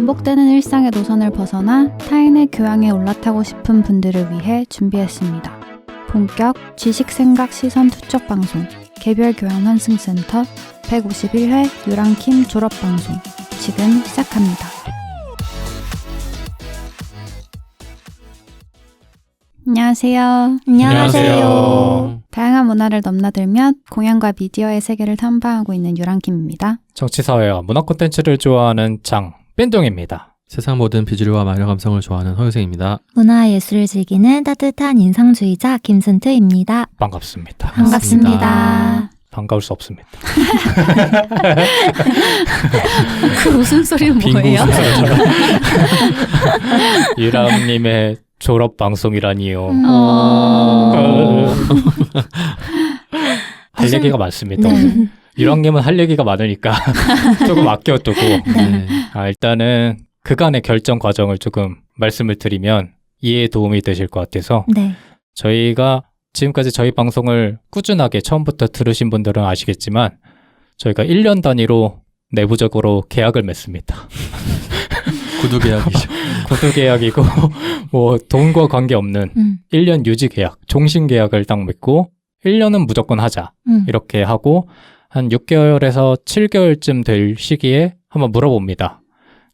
반복되는 일상의 노선을 벗어나 타인의 교양에 올라타고 싶은 분들을 위해 준비했습니다. 본격 지식생각 시선 투척 방송 개별 교양 환승센터 151회 유랑킴 졸업방송 지금 시작합니다. 안녕하세요. 안녕하세요. 다양한 문화를 넘나들며 공연과 미디어의 세계를 탐방하고 있는 유랑킴입니다. 정치사회와 문화 콘텐츠를 좋아하는 장빈동입니다. 세상 모든 비주류와 마녀 감성을 좋아하는 허유생입니다. 문화예술을 즐기는 따뜻한 인상주의자 김순트입니다. 반갑습니다. 반갑습니다. 반가울 수 없습니다. 그 웃음소리는 뭐예요? 유랑님의 졸업 방송이라니요. 할 얘기가 많습니다. 네. 유랑님은 할 얘기가 많으니까 조금 아껴두고 네. 일단은 그간의 결정 과정을 조금 말씀을 드리면 이해에 도움이 되실 것 같아서 네. 저희가 지금까지 저희 방송을 꾸준하게 처음부터 들으신 분들은 아시겠지만 저희가 1년 단위로 내부적으로 계약을 맺습니다. 구두 계약이죠. 구두 계약이고 뭐 돈과 관계없는 1년 유지 계약, 종신 계약을 딱 맺고 1년은 무조건 하자 이렇게 하고 한 6개월에서 7개월쯤 될 시기에 한번 물어봅니다.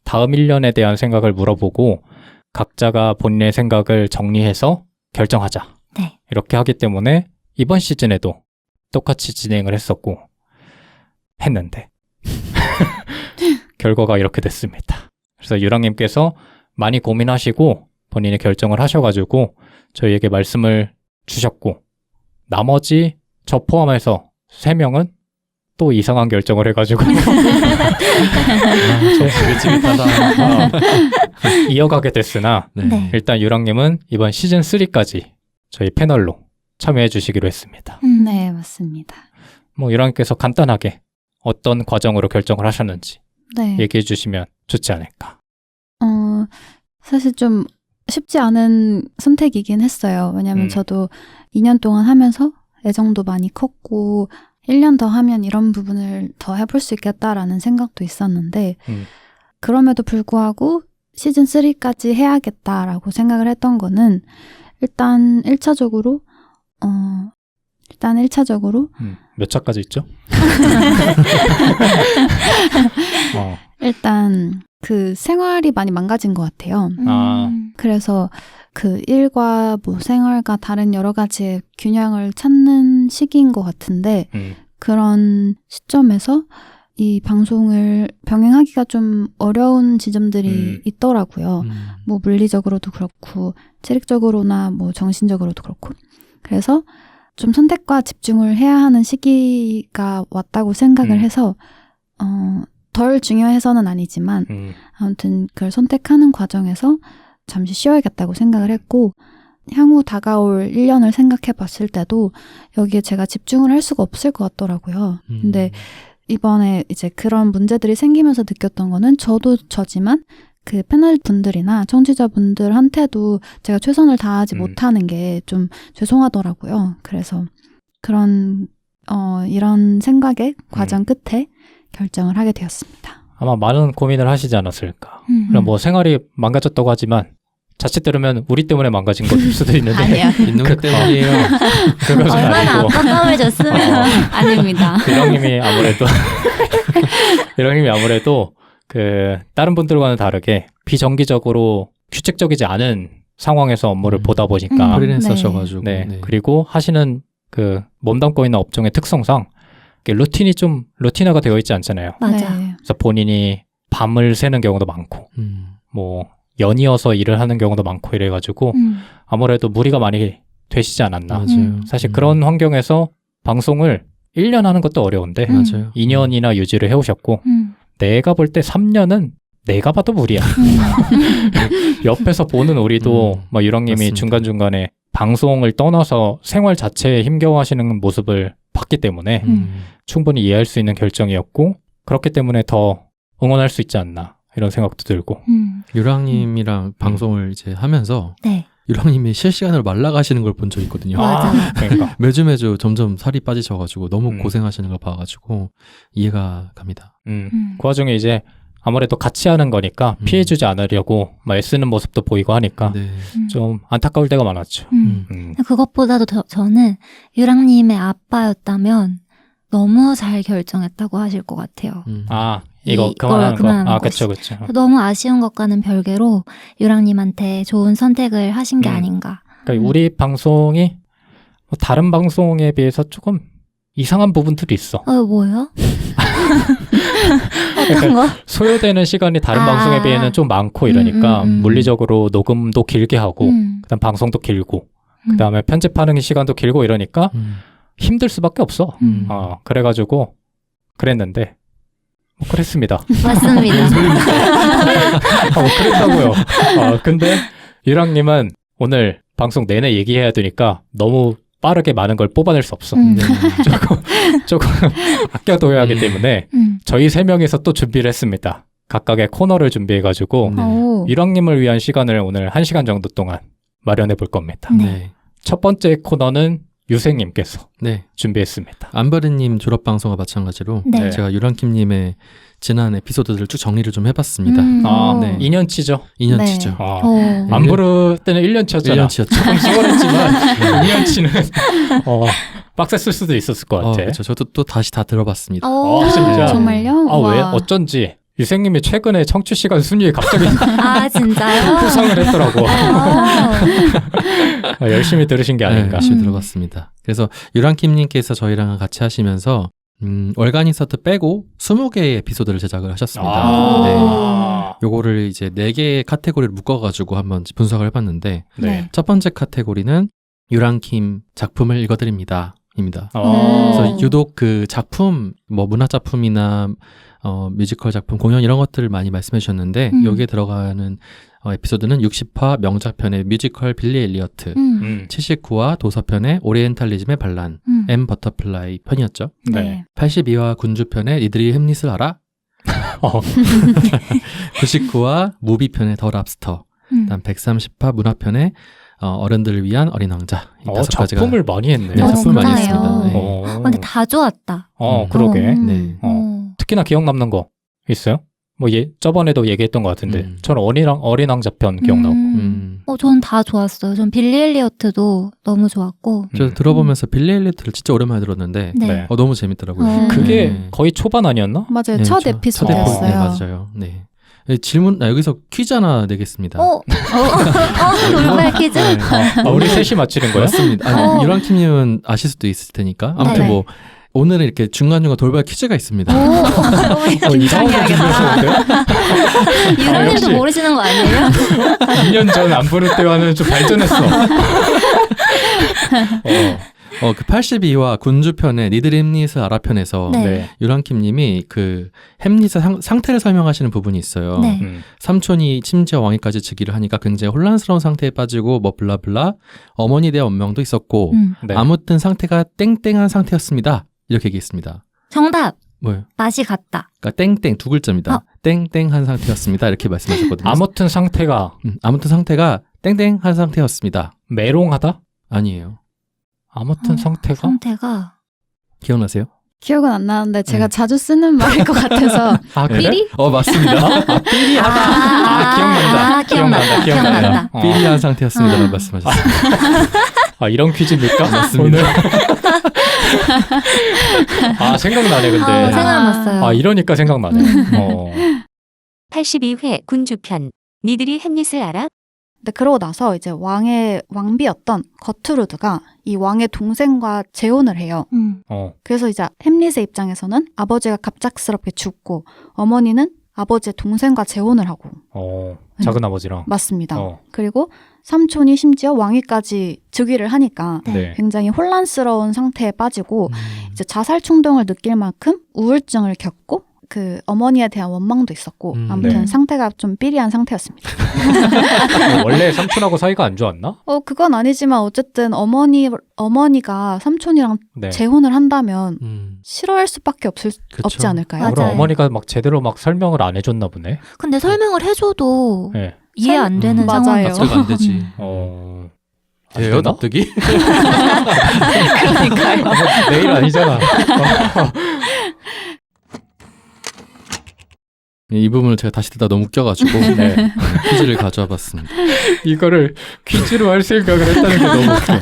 다음 1년에 대한 생각을 물어보고 각자가 본인의 생각을 정리해서 결정하자. 네. 이렇게 하기 때문에 이번 시즌에도 똑같이 진행을 했는데 결과가 이렇게 됐습니다. 그래서 유랑님께서 많이 고민하시고 본인의 결정을 하셔가지고 저희에게 말씀을 주셨고 나머지 저 포함해서 3명은 또 이상한 결정을 해가지고 좀 지긋지긋하다. 이어가게 됐으나 네. 일단 유랑님은 이번 시즌 3까지 저희 패널로 참여해 주시기로 했습니다. 네, 맞습니다. 뭐 유랑님께서 간단하게 어떤 과정으로 결정을 하셨는지 네. 얘기해 주시면 좋지 않을까. 사실 좀 쉽지 않은 선택이긴 했어요. 왜냐하면 저도 2년 동안 하면서 애정도 많이 컸고 1년 더 하면 이런 부분을 더 해볼 수 있겠다라는 생각도 있었는데 그럼에도 불구하고 시즌 3까지 해야겠다라고 생각을 했던 거는 일단 1차적으로 몇 차까지 있죠? 일단 그 생활이 많이 망가진 것 같아요. 그래서 그 일과 뭐 생활과 다른 여러 가지의 균형을 찾는 시기인 것 같은데 그런 시점에서 이 방송을 병행하기가 좀 어려운 지점들이 있더라고요. 뭐 물리적으로도 그렇고 체력적으로나 뭐 정신적으로도 그렇고 그래서 좀 선택과 집중을 해야 하는 시기가 왔다고 생각을 해서 덜 중요해서는 아니지만 아무튼 그걸 선택하는 과정에서 잠시 쉬어야겠다고 생각을 했고 향후 다가올 1년을 생각해 봤을 때도 여기에 제가 집중을 할 수가 없을 것 같더라고요. 근데 이번에 이제 그런 문제들이 생기면서 느꼈던 거는 저도 저지만 그 패널 분들이나 청취자분들한테도 제가 최선을 다하지 못하는 게 좀 죄송하더라고요. 그래서 그런 이런 생각의 과정 끝에 결정을 하게 되었습니다. 아마 많은 고민을 하시지 않았을까. 그럼 뭐 생활이 망가졌다고 하지만 자칫 들으면 우리 때문에 망가진 것일 수도 있는데 아니요. 빈둥이 때문이에요. 그것은 얼마나 아니고 안타까움을 줬으면 아닙니다. 유랑님이 아무래도 그 다른 분들과는 다르게 비정기적으로 규칙적이지 않은 상황에서 업무를 보다 보니까 프리랜서셔가지고 네. 그리고 하시는 그 몸담고 있는 업종의 특성상 루틴이 좀 루틴화가 되어 있지 않잖아요. 맞아. 네. 그래서 본인이 밤을 새는 경우도 많고 뭐 연이어서 일을 하는 경우도 많고 이래가지고 아무래도 무리가 많이 되시지 않았나. 맞아요. 사실 그런 환경에서 방송을 1년 하는 것도 어려운데 맞아요. 2년이나 유지를 해오셨고 내가 볼 때 3년은 내가 봐도 무리야. 옆에서 보는 우리도 막 유랑님이 맞습니다. 중간중간에 방송을 떠나서 생활 자체에 힘겨워하시는 모습을 봤기 때문에 충분히 이해할 수 있는 결정이었고 그렇기 때문에 더 응원할 수 있지 않나 이런 생각도 들고 유랑님이랑 방송을 이제 하면서 네. 유랑님이 실시간으로 말라가시는 걸 본 적이 있거든요. 맞아. 그러니까 매주 점점 살이 빠지셔가지고 너무 고생하시는 걸 봐가지고 이해가 갑니다. 그 와중에 이제 아무래도 같이 하는 거니까 피해주지 않으려고 막 애쓰는 모습도 보이고 하니까 네. 좀 안타까울 때가 많았죠. 그것보다도 저는 유랑님의 아빠였다면 너무 잘 결정했다고 하실 것 같아요. 아, 이거 그만하는 거. 아, 그쵸. 너무 아쉬운 것과는 별개로 유랑님한테 좋은 선택을 하신 게 아닌가. 그러니까 우리 방송이 뭐 다른 방송에 비해서 조금 이상한 부분들이 있어. 뭐요? 어떤 거? 소요되는 시간이 다른 방송에 비해는 좀 많고 이러니까 물리적으로 녹음도 길게 하고 그다음 방송도 길고 그다음에 편집하는 시간도 길고 이러니까 힘들 수밖에 없어. 그래가지고 그랬는데 뭐 그랬습니다. 맞습니다. 그랬다고요. 근데 유랑님은 오늘 방송 내내 얘기해야 되니까 너무 빠르게 많은 걸 뽑아낼 수 없어. 조금 아껴둬야 하기 때문에 저희 세 명이서 또 준비를 했습니다. 각각의 코너를 준비해가지고 유랑님을 위한 시간을 오늘 1시간 정도 동안 마련해 볼 겁니다. 네. 첫 번째 코너는 유생님께서 네. 준비했습니다. 안바르님 졸업방송과 마찬가지로 네. 제가 유랑킴님의 지난 에피소드들을 쭉 정리를 좀 해봤습니다. 네. 2년치죠? 2년치죠. 네. 안부르 때는 1년치였잖아. 1년치였죠. 조금 수월했지만 2년치는 빡셌을 수도 있었을 것 같아. 그렇죠. 저도 또 다시 다 들어봤습니다. 진짜? 정말요? 왜? 어쩐지 유생님이 최근에 청취 시간 순위에 갑자기 진짜요? 후상을 했더라고. 열심히 들으신 게 아닌가. 네, 열심히 들어봤습니다. 그래서 유랑킴님께서 저희랑 같이 하시면서 얼가니서트 빼고 20개의 에피소드를 제작을 하셨습니다. 네. 요거를 이제 4개의 카테고리를 묶어가지고 한번 분석을 해봤는데 네. 첫 번째 카테고리는 유랑킴 작품을 읽어드립니다. 입니다. 그래서 유독 그 작품, 뭐 문화작품이나 뮤지컬 작품, 공연 이런 것들을 많이 말씀해 주셨는데 여기에 들어가는 에피소드는 60화 명작편의 뮤지컬 빌리 엘리어트, 79화 도서편의 오리엔탈리즘의 반란, 엠 버터플라이 편이었죠. 네. 82화 군주편의 니들이 햄릿을 알아? 99화 무비편의 더 랍스터, 그다음 130화 문화편의 어른들을 위한 어린 왕자. 이 5가지가 작품을 많이 했네. 네, 작품을 많이 진짜요? 했습니다. 네. 근데 다 좋았다. 그러게. 네. 특히나 기억 남는 거 있어요? 뭐 저번에도 얘기했던 것 같은데 저는 어린 왕자편 기억나고. 전 다 좋았어요. 전 빌리 엘리어트도 너무 좋았고. 저 들어보면서 빌리 엘리어트를 진짜 오랜만에 들었는데 네. 너무 재밌더라고요. 그게 거의 초반 아니었나? 맞아요. 네, 첫 첫 에피소드였어요. 네, 맞아요. 네. 질문 여기서 퀴즈 하나 내겠습니다. 돌발 퀴즈? 네. 우리 셋이 맞추는 거야? 맞습니다. 유랑킴님은 아실 수도 있을 테니까. 아무튼 네. 뭐 오늘은 이렇게 중간중간 돌발 퀴즈가 있습니다. 이상한 거 준비하셨는데요? 유랑님도 역시. 모르시는 거 아니에요? 2년 전 안 부를 때와는 좀 발전했어. 그 82화 군주편의 니들 햄릿을 알아 편에서 네. 유랑킴님이 그 햄릿의 상태를 설명하시는 부분이 있어요. 네. 삼촌이 심지어 왕위까지 즉위를 하니까 굉장히 혼란스러운 상태에 빠지고 뭐 블라블라 어머니에 대한 원명도 있었고 네. 아무튼 상태가 땡땡한 상태였습니다. 이렇게 얘기했습니다. 정답. 뭐예요? 맛이 같다. 그러니까 땡땡 두 글자입니다. 땡땡한 상태였습니다. 이렇게 말씀하셨거든요. 아무튼 상태가 아무튼 상태가 땡땡한 상태였습니다. 메롱하다? 아니에요. 아무튼 상태가? 기억나세요? 기억은 안 나는데 제가 네. 자주 쓰는 말일 것 같아서 그래? 삐리? 맞습니다. 삐리하다. 기억난다. 삐리한 상태였습니다라고 말씀하셨어요. 이런 퀴즈입니까? 맞습니다. 오늘? 생각나네 근데. 생각났어요. 이러니까 생각나네. 82회 군주편 니들이 햄릿을 알아? 근데 그러고 나서 이제 왕비였던 거트루드가 이 왕의 동생과 재혼을 해요. 그래서 이제 햄릿의 입장에서는 아버지가 갑작스럽게 죽고 어머니는 아버지의 동생과 재혼을 하고. 작은 아버지랑. 맞습니다. 그리고 삼촌이 심지어 왕위까지 즉위를 하니까 네. 굉장히 혼란스러운 상태에 빠지고 이제 자살 충동을 느낄 만큼 우울증을 겪고 그 어머니에 대한 원망도 있었고 아무튼 네. 상태가 좀 삐리한 상태였습니다. 원래 삼촌하고 사이가 안 좋았나? 그건 아니지만 어쨌든 어머니가 삼촌이랑 네. 재혼을 한다면 싫어할 수밖에 없지 않을까요? 맞아요. 그럼 어머니가 막 제대로 막 설명을 안 해줬나 보네. 근데 설명을 해줘도 네. 이해 안 되는 맞아요. 상황이죠. 납득 안 되지. 돼요? 되나? 납득이? 그러니까요. 내일 아니잖아. 이 부분을 제가 다시 듣다 너무 웃겨가지고 네. 퀴즈를 가져와 봤습니다. 이거를 퀴즈로 할 생각을 했다는 게 너무 웃겨.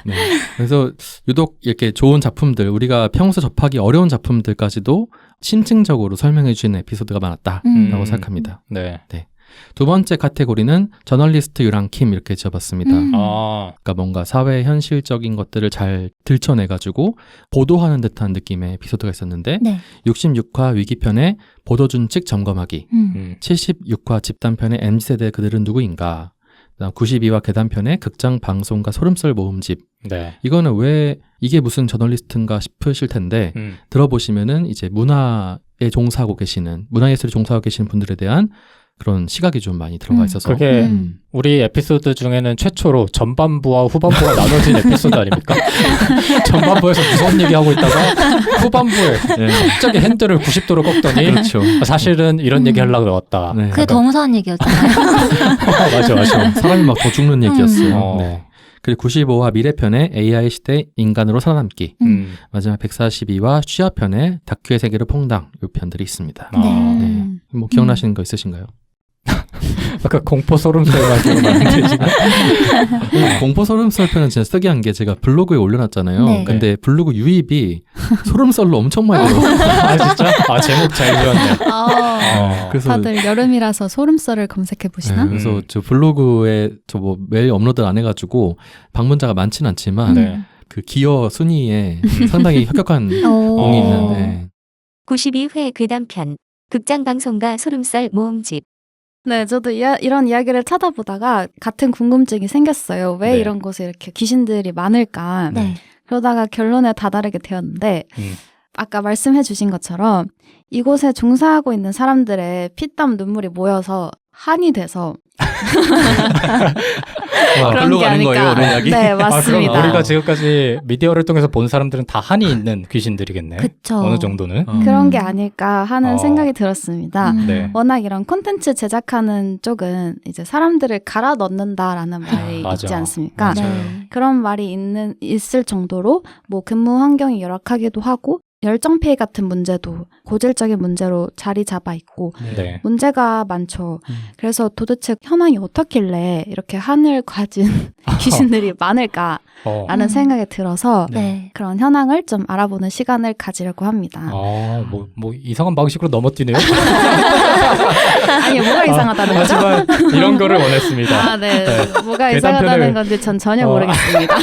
네. 그래서 유독 이렇게 좋은 작품들, 우리가 평소 접하기 어려운 작품들까지도 심층적으로 설명해 주는 에피소드가 많았다라고 생각합니다. 네. 두 번째 카테고리는 저널리스트 유랑킴 이렇게 지어봤습니다. 그러니까 뭔가 사회 현실적인 것들을 잘 들춰내가지고 보도하는 듯한 느낌의 에피소드가 있었는데 네. 66화 위기편의 보도준칙 점검하기, 76화 집단편의 MZ세대 그들은 누구인가, 그다음 92화 계단편의 극장 방송가 소름썰 모음집. 네. 이거는 왜 이게 무슨 저널리스트인가 싶으실 텐데 들어보시면은 이제 문화예술에 종사하고 계시는 분들에 대한 그런 시각이 좀 많이 들어가 있어서 그게 우리 에피소드 중에는 최초로 전반부와 후반부가 나눠진 에피소드 아닙니까? 전반부에서 무서운 얘기하고 있다가 후반부에 갑자기 핸들을 90도로 꺾더니 그렇죠. 사실은 이런 얘기 하려고 나왔다. 네. 그게 더 무서운 얘기였잖아요. 맞아. 사람이 막 더 죽는 얘기였어요. 네. 네. 그리고 95화 미래편의 AI 시대 인간으로 살아남기, 마지막 142화 취하편의 다큐의 세계로 퐁당 이 편들이 있습니다. 네. 뭐 기억나시는 거 있으신가요? 아까 공포 소름돋는 기억나는데 지금. 공포 소름썰 편은 진짜 특이한 게 제가 블로그에 올려놨잖아요. 네. 근데 블로그 유입이 소름썰로 엄청 많이 들어요. 아 진짜? 아 제목 잘 지었네. 그래서 다들 여름이라서 소름썰을 검색해 보시나? 네, 그래서 저 블로그에 저 뭐 매일 업로드 안 해가지고 방문자가 많진 않지만 네. 그 기여 순위에 상당히 혁혁한 공이 있는. 네. 92회 괴담편 극장방송가 소름썰 모음집. 네, 저도 이런 이야기를 찾아보다가 같은 궁금증이 생겼어요. 왜 네. 이런 곳에 이렇게 귀신들이 많을까? 네. 그러다가 결론에 다다르게 되었는데 아까 말씀해 주신 것처럼 이곳에 종사하고 있는 사람들의 피땀 눈물이 모여서 한이 돼서 그런 글로 게 가는 아닐까. 거예요, 오늘 이야기? 네, 맞습니다. 그럼 우리가 지금까지 미디어를 통해서 본 사람들은 다 한이 있는 귀신들이겠네. 그쵸. 어느 정도는. 그런 게 아닐까 하는 생각이 들었습니다. 네. 워낙 이런 콘텐츠 제작하는 쪽은 이제 사람들을 갈아 넣는다라는 말이 맞아. 있지 않습니까? 네. 그런 말이 있을 정도로 뭐 근무 환경이 열악하기도 하고 열정페이 같은 문제도 고질적인 문제로 자리 잡아 있고 네. 문제가 많죠. 그래서 도대체 현황이 어떻길래 이렇게 한을 가진 귀신들이 많을까라는 생각이 들어서 네. 그런 현황을 좀 알아보는 시간을 가지려고 합니다. 뭐 이상한 방식으로 넘어뜨네요. 아니, 뭐가 이상하다는 거죠? 하지만 이런 거를 원했습니다. 아, 네. 뭐가 계단편을- 이상하다는 건지 전 전혀 모르겠습니다.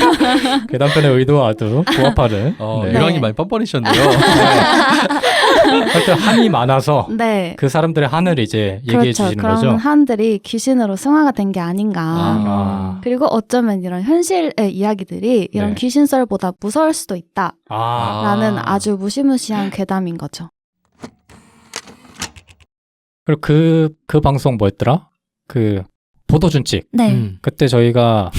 계단편의 의도와 아주 부합하는. 네. 유랑이 네. 많이 뻔뻔히셨네요. 하여튼 한이 많아서 네. 그 사람들의 한을 이제 얘기해 그렇죠. 주시는 그런 거죠. 한들이 귀신으로 승화가 된 게 아닌가. 아. 그리고 어쩌면 이런 현실의 이야기들이 이런 네. 귀신썰보다 무서울 수도 있다. 아. 라는 아주 무시무시한 괴담인 거죠. 그리고 그 방송 뭐였더라? 그 보도준칙. 네. 그때 저희가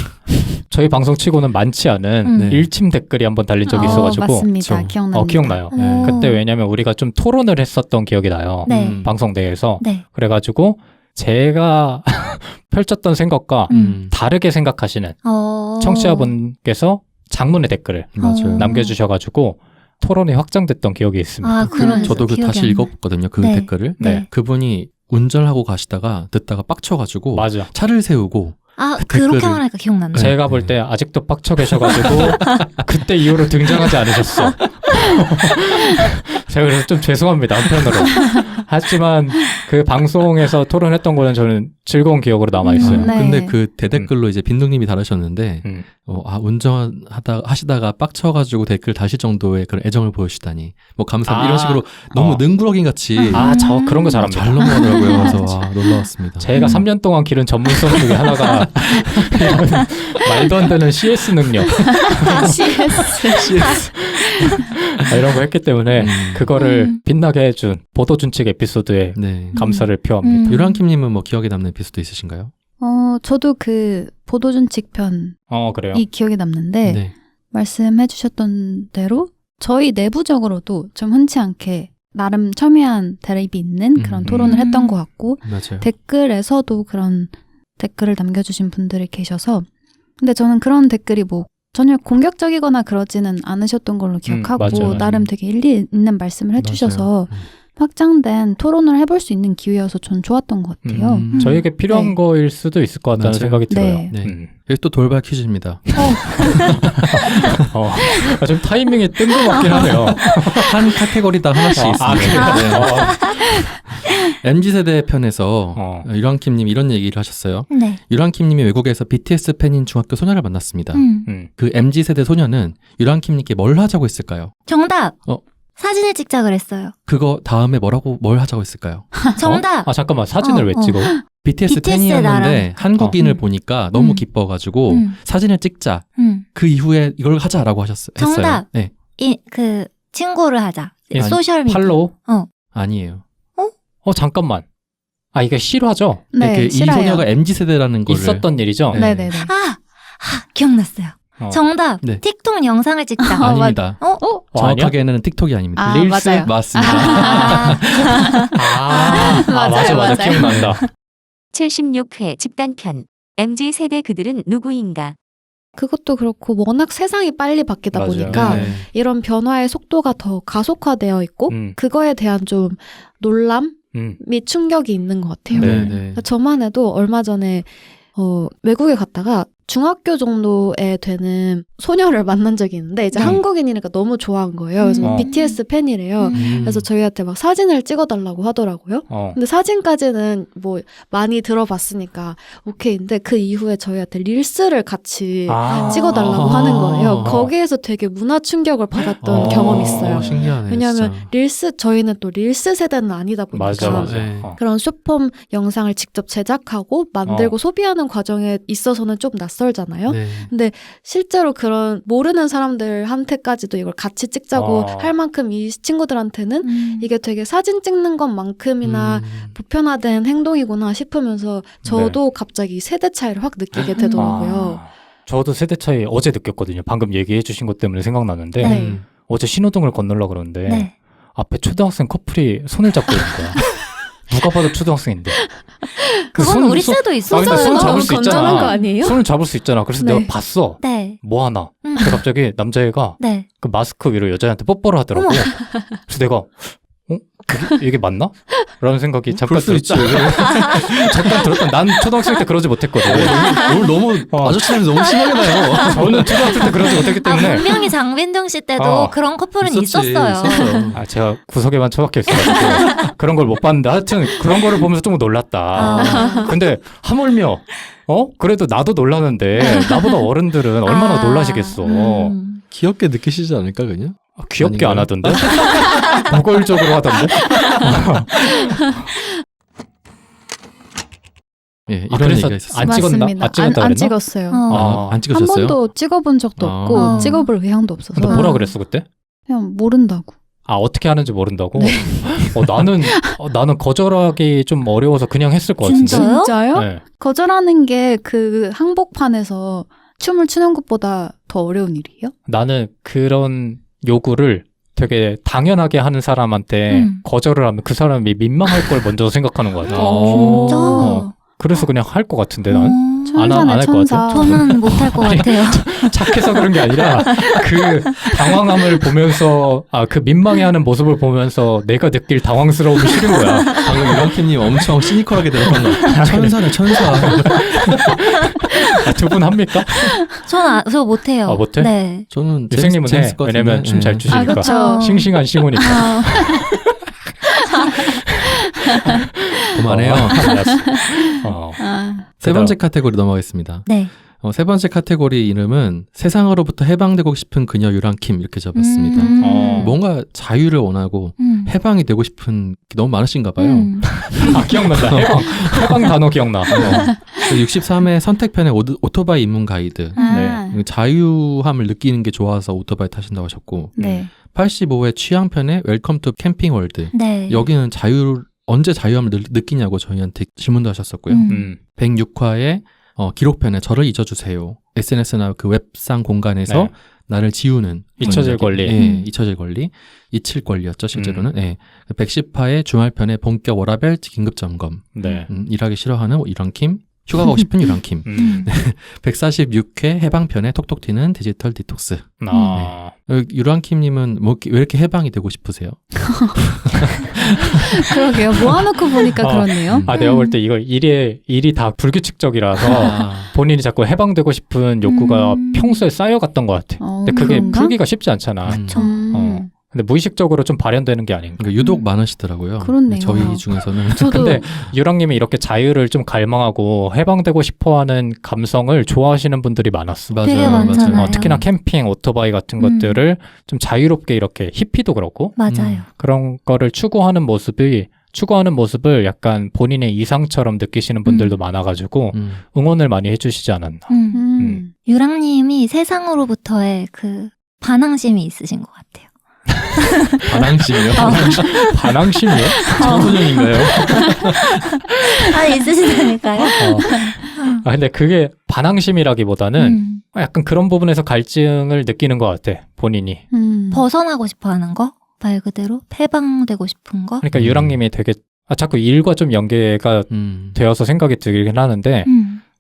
저희 방송 치고는 많지 않은 네. 일침 댓글이 한번 달린 적이 있어가지고. 맞습니다. 그쵸. 기억납니다. 기억나요. 오. 그때 왜냐면 우리가 좀 토론을 했었던 기억이 나요. 네. 방송 내에서. 네. 그래가지고 제가 펼쳤던 생각과 다르게 생각하시는 청취자분께서 장문의 댓글을 맞아요. 남겨주셔가지고 토론이 확장됐던 기억이 있습니다. 아, 그런 저도 그 다시 읽었거든요. 그 네. 댓글을. 네. 그분이 운전하고 가시다가 듣다가 빡쳐가지고 맞아. 차를 세우고 아, 댓글을- 그렇게 말하니까 기억난다. 제가 볼 때 아직도 빡쳐 계셔가지고 그때 이후로 등장하지 않으셨어. 제가 그래서 좀 죄송합니다 한편으로. 하지만 그 방송에서 토론했던 거는 저는 즐거운 기억으로 남아있어요. 네. 근데 그 대댓글로 이제 빈둥님이 달으셨는데 운전하시다가 빡쳐가지고 댓글 다실 정도의 그런 애정을 보여주시다니 뭐 감사합니다 이런 식으로 너무 능구렁이 같이 저 그런 거 잘합니다. 잘 넘어가더라고요. 그래서 놀라웠습니다. 제가 3년 동안 기른 전문성 중에 하나가 이런 말도 안 되는 CS 능력 CS. 이런 거 했기 때문에 그거를 빛나게 해준 보도준칙 에피소드에 네. 감사를 표합니다. 유랑킴님은 뭐 기억에 남는 에피소드 있으신가요? 저도 그 보도준칙 편이 그래요? 기억에 남는데 네. 말씀해 주셨던 대로 저희 내부적으로도 좀 흔치 않게 나름 첨예한 대립이 있는 그런 토론을 했던 것 같고 맞아요. 댓글에서도 그런 댓글을 남겨주신 분들이 계셔서 근데 저는 그런 댓글이 뭐 전혀 공격적이거나 그러지는 않으셨던 걸로 기억하고 맞아요. 나름 되게 일리 있는 말씀을 해주셔서 맞아요. 확장된 토론을 해볼 수 있는 기회여서 전 좋았던 것 같아요. 저에게 필요한 네. 거일 수도 있을 것 같다는 맞아요. 생각이 들어요. 네. 네. 여기 또 돌발 퀴즈입니다. 좀 타이밍이 뜬금없긴 하네요. 한 카테고리당 하나씩 있습니다. 네. MZ세대 편에서 유랑킴님 이런 얘기를 하셨어요. 네. 유랑킴님이 외국에서 BTS 팬인 중학교 소녀를 만났습니다. 그 MZ세대 소녀는 유랑킴님께 뭘 하자고 했을까요? 정답! 사진을 찍자 그랬어요. 그거 다음에 뭘 하자고 했을까요? 정답! 잠깐만, 사진을 왜 찍어? BTS BTS 팬이었는데 한국인을 보니까 너무 기뻐가지고 사진을 찍자. 그 이후에 이걸 하자라고 했어요. 정답! 네. 그 친구를 하자. 예, 소셜미디어. 팔로우? 아니에요. 잠깐만. 이게 실화죠? 네, 이 실화예요. 소녀가 MZ세대라는 거를 있었던 일이죠? 네. 네네네. 기억났어요. 정답. 네. 틱톡 영상을 찍자. 아닙니다. 정확하게는 틱톡이 아닙니다. 릴스? 맞아요. 맞습니다. 맞아. 기억난다. 76회 집단편. MZ세대 그들은 누구인가? 그것도 그렇고 워낙 세상이 빨리 바뀌다 맞아요. 보니까 네. 이런 변화의 속도가 더 가속화되어 있고 그거에 대한 좀 놀람 및 충격이 있는 것 같아요. 네. 그러니까 저만 해도 얼마 전에 외국에 갔다가 중학교 정도에 되는 소녀를 만난 적이 있는데 이제 한국인이니까 너무 좋아한 거예요. 그래서 BTS 팬이래요. 그래서 저희한테 막 사진을 찍어달라고 하더라고요. 근데 사진까지는 뭐 많이 들어봤으니까 오케이인데 그 이후에 저희한테 릴스를 같이 찍어달라고 하는 거예요. 거기에서 되게 문화 충격을 받았던 경험이 있어요. 신기하네. 왜냐하면 진짜. 릴스 저희는 또 릴스 세대는 아니다 보니까 맞아. 네. 그런 숏폼 영상을 직접 제작하고 만들고 소비하는 과정에 있어서는 좀 낯설잖아요. 네. 근데 실제로 그런 모르는 사람들한테까지도 이걸 같이 찍자고 할 만큼 이 친구들한테는 이게 되게 사진 찍는 것만큼이나 보편화된 행동이구나 싶으면서 저도 갑자기 세대 차이를 확 느끼게 되더라고요. 저도 세대 차이 어제 느꼈거든요. 방금 얘기해 주신 것 때문에 생각나는데 네. 어제 신호등을 건너려고 그러는데 네. 앞에 초등학생 커플이 손을 잡고 있는 거야. 누가 봐도 초등학생인데. 그건 우리 때도 있었어요. 근데 손 잡을 수 건전한 거 있잖아. 아니에요? 손을 잡을 수 있잖아. 그래서 네. 내가 봤어. 네. 뭐 하나. 근데 갑자기 남자애가 네. 그 마스크 위로 여자애한테 뽀뽀를 하더라고. 그래서 내가 이게 맞나? 라는 생각이 잠깐 그럴 수 있지. 잠깐 들었던 난 초등학생 때 그러지 못했거든. 오늘 너무 아저씨는 너무 심하게 나요. 저는 초등학생 때 그러지 못했기 때문에 분명히 장빈정 씨 때도 그런 커플은 있었어요. 제가 구석에만 처박혀 있어가지고 그런 걸 못 봤는데 하여튼 그런 거를 보면서 좀 놀랐다. 근데 하물며 그래도 나도 놀라는데 나보다 어른들은 얼마나 놀라시겠어. 귀엽게 느끼시지 않을까 그냥? 귀엽게 아닌가요? 안 하던데? 노골적으로 하던데? 예, 이런 그래서 얘기가 있었어요. 안 찍었나? 맞습니다. 안 찍었다 안 그랬나? 찍었어요. 안 한 찍으셨어요? 번도 찍어본 적도 없고 어. 찍어볼 의향도 없어서 근데 뭐라 그랬어 그때? 그냥 모른다고. 어떻게 하는지 모른다고? 나는 거절하기 좀 어려워서 그냥 했을 것 같은데. 진짜요? 진짜요? 네. 거절하는 게 그 항복판에서 춤을 추는 것보다 더 어려운 일이에요? 나는 그런 요구를 되게 당연하게 하는 사람한테 거절을 하면 그 사람이 민망할 걸 먼저 생각하는 것 같아. 진짜? 그래서 그냥 할 것 같은데 난 안 천사네 할 것 천사. 같아. 저는 못할 것 같아요. 착해서 그런 게 아니라 그 당황함을 보면서 그 민망해하는 모습을 보면서 내가 느낄 당황스러움이 싫은 거야. 방금 유랑킴님 엄청 시니컬하게 들었던 거. 천사네 천사. 두 분 합니까? 저 못해요. 못해? 네. 저는 유생님은 해. 재밌을 것 왜냐면 같은데. 춤 잘 예. 추시니까. 그쵸. 싱싱한 싱우니까. 그만해요. 알았어. 세 번째 카테고리 넘어가겠습니다. 네. 세 번째 카테고리 이름은 세상으로부터 해방되고 싶은 그녀 유랑킴 이렇게 잡았습니다. 뭔가 자유를 원하고 해방이 되고 싶은 게 너무 많으신가 봐요. 기억난다. 해방 단어 기억나. 63회 선택편의 오토바이 입문 가이드. 네. 자유함을 느끼는 게 좋아서 오토바이 타신다고 하셨고 네. 85회 취향편의 웰컴 투 캠핑 월드. 네. 여기는 언제 자유함을 느끼냐고 저희한테 질문도 하셨었고요. 106화의 기록편에 저를 잊어주세요. SNS나 그 웹상 공간에서 네. 나를 지우는 잊혀질 권리. 예, 잊혀질 권리. 잊힐 권리였죠, 실제로는. 예. 110화의 주말편의 본격 워라벨 긴급 점검. 네. 일하기 싫어하는 유랑킴. 휴가 가고 싶은 유랑킴. 146회 해방편의 톡톡 튀는 디지털 디톡스. 아. 유랑킴님은 왜 이렇게 해방이 되고 싶으세요? 그러게요. 모아놓고 보니까 그렇네요. 내가 볼 때 이거 일이 다 불규칙적이라서 본인이 자꾸 해방되고 싶은 욕구가 평소에 쌓여갔던 것 같아. 근데 그게 그런가? 풀기가 쉽지 않잖아. 근데 무의식적으로 좀 발현되는 게 아닌가. 그러니까 유독 많으시더라고요. 그렇네요. 저희 중에서는. 저도 근데 유랑님이 이렇게 자유를 좀 갈망하고 해방되고 싶어하는 감성을 좋아하시는 분들이 많았어. 되게 많잖아요. 특히나 캠핑, 오토바이 같은 것들을 좀 자유롭게 이렇게 히피도 그렇고 맞아요. 그런 거를 추구하는 모습을 약간 본인의 이상처럼 느끼시는 분들도 많아가지고 응원을 많이 해주시지 않았나. 유랑님이 세상으로부터의 그 반항심이 있으신 것 같아요. 반항심이요? 반항심이요? 청소년인가요? 있으시다니까요? 근데 그게 반항심이라기보다는 약간 그런 부분에서 갈증을 느끼는 것 같아, 본인이. 벗어나고 싶어 하는 거? 말 그대로? 해방되고 싶은 거? 그러니까 유랑님이 되게 자꾸 일과 좀 연계가 되어서 생각이 들긴 하는데